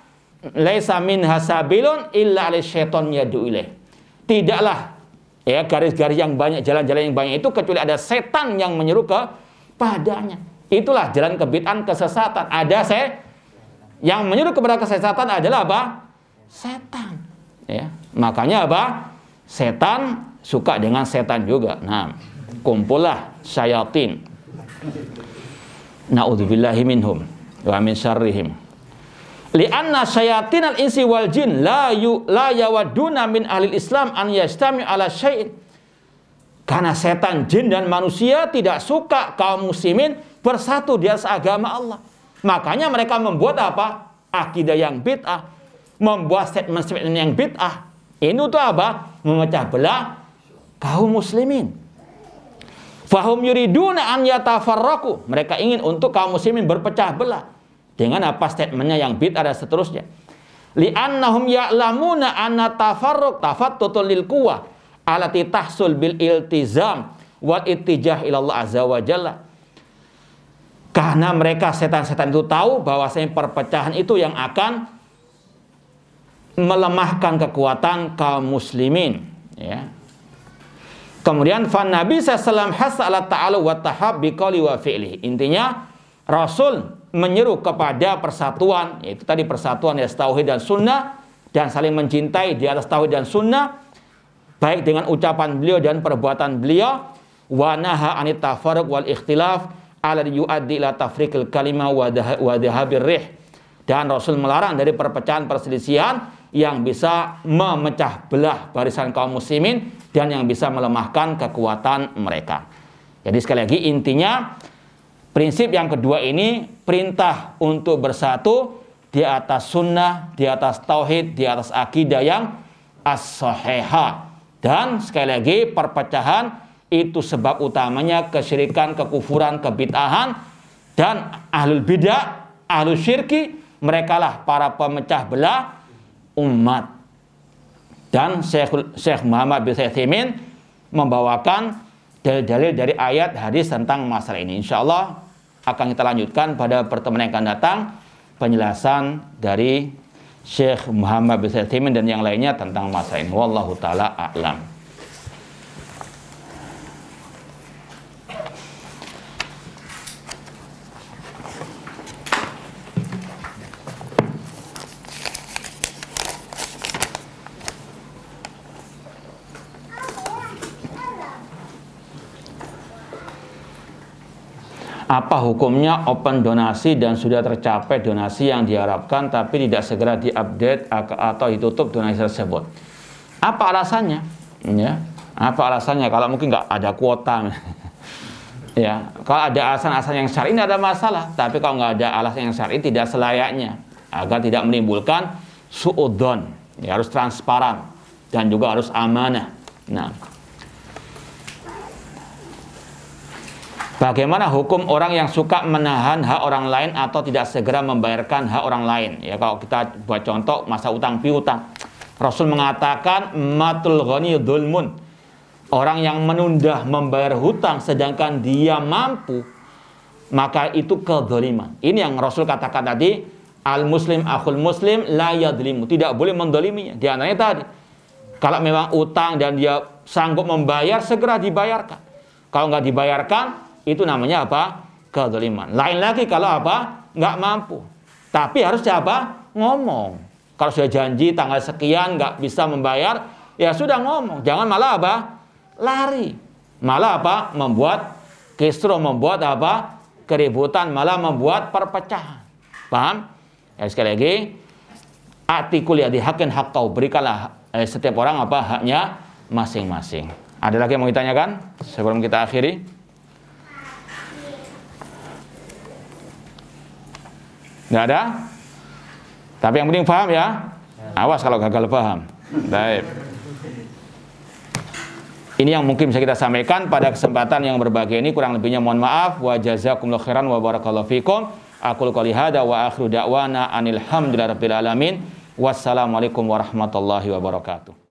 laisa min hasabilun illa alai syaiton yadu ilaih. Tidaklah garis-garis yang banyak, jalan-jalan yang banyak itu kecuali ada setan yang menyeru kepadanya. Itulah jalan kebid'ahan, kesesatan. Ada yang menyeru kepada kesesatan adalah apa? Setan. Ya, makanya apa? Setan suka dengan setan juga. Nah, kumpullah syayatin. Na'udzubillahi minhum wa min syarrihim. Li'anna syayatinal insi wal jin la yawaduna min ahlil Islam an yastami ala syai'in. Karena setan, jin, dan manusia tidak suka kaum muslimin bersatu di atas agama Allah. Makanya mereka membuat apa? Akidah yang bid'ah, membuat statement-statement yang bid'ah. Ini tuh apa? Memecah belah kaum muslimin. Fahum yuriduna an yatafarraqu. Mereka ingin untuk kaum muslimin berpecah belah. Dengan apa statementnya yang bid'ah dan seterusnya. Li'annahum ya'lamuna anna tafarruq tafattutul lil quwwah allati tahsul bil iltizam wal ittijah ila Allah azza wa jalla. Karena mereka setan-setan itu tahu bahwasanya perpecahan itu yang akan melemahkan kekuatan kaum muslimin, ya. Kemudian fan Nabi sallallahu alaihi wasallam hasa ala ta'ala wa tahab biqauli wa fi'li. Intinya Rasul menyeru kepada persatuan, yaitu tadi persatuan di atas tauhid dan sunnah, dan saling mencintai di atas tauhid dan sunnah, baik dengan ucapan beliau dan perbuatan beliau. Wa naha anit tafarruq wal ikhtilaf alladhi yuaddi ila tafriqil kalimah wa dhahabir rih. Dan Rasul melarang dari perpecahan perselisihan yang bisa memecah belah barisan kaum muslimin dan yang bisa melemahkan kekuatan mereka. Jadi sekali lagi intinya prinsip yang kedua ini perintah untuk bersatu di atas sunnah, di atas tauhid, di atas akidah yang as-sahihah. Dan sekali lagi perpecahan itu sebab utamanya kesyirikan, kekufuran, kebid'ahan, dan ahlul bidah, ahlul syirki, merekalah para pemecah belah umat. Dan Syekh Muhammad bin Utsaimin membawakan dalil-dalil dari ayat hadis tentang masalah ini. Insyaallah akan kita lanjutkan pada pertemuan yang akan datang penjelasan dari Syekh Muhammad bin Utsaimin dan yang lainnya tentang masalah ini. Wallahu taala a'lam. Apa hukumnya open donasi dan sudah tercapai donasi yang diharapkan tapi tidak segera diupdate atau ditutup donasi tersebut? Apa alasannya? Ya, apa alasannya? Kalau mungkin nggak ada kuota, ya. Kalau ada alasan-alasan yang syar'i tidak ada masalah. Tapi kalau nggak ada alasan yang syar'i tidak selayaknya agar tidak menimbulkan suudzon. Ya, harus transparan dan juga harus amanah. Nah. Bagaimana hukum orang yang suka menahan hak orang lain atau tidak segera membayarkan hak orang lain? Ya, kalau kita buat contoh masa utang piutang, Rasul mengatakan matul ghani dzulmun. Orang yang menunda membayar hutang sedangkan dia mampu, maka itu kedzaliman. Ini yang Rasul katakan tadi, al muslim akhul muslim la yadzlimu, tidak boleh mendoliminya. Di antaranya tadi, kalau memang utang dan dia sanggup membayar, segera dibayarkan. Kalau nggak dibayarkan, itu namanya apa? Kedzaliman. Lain lagi kalau apa? Nggak mampu. Tapi harus apa? Ngomong. Kalau sudah janji tanggal sekian nggak bisa membayar, ya sudah ngomong. Jangan malah apa? Lari. Malah apa? Membuat kisruh, membuat apa? Keributan, malah membuat perpecahan. Paham? Ya, sekali lagi, atikul yadi haqqin haqqau, berikanlah setiap orang apa haknya masing-masing. Ada lagi yang mau ditanyakan sebelum kita akhiri? Nggak ada? Tapi yang penting paham ya. Awas kalau gagal paham. Baik. Ini yang mungkin bisa kita sampaikan pada kesempatan yang berbahagia ini. Kurang lebihnya mohon maaf. Wa jazakumullahu khairan wa barakallahu fikum. Aqulu qouli hadza wa akhiru da'wana anil hamdulillahi rabbil alamin. Wassalamualaikum warahmatullahi wabarakatuh.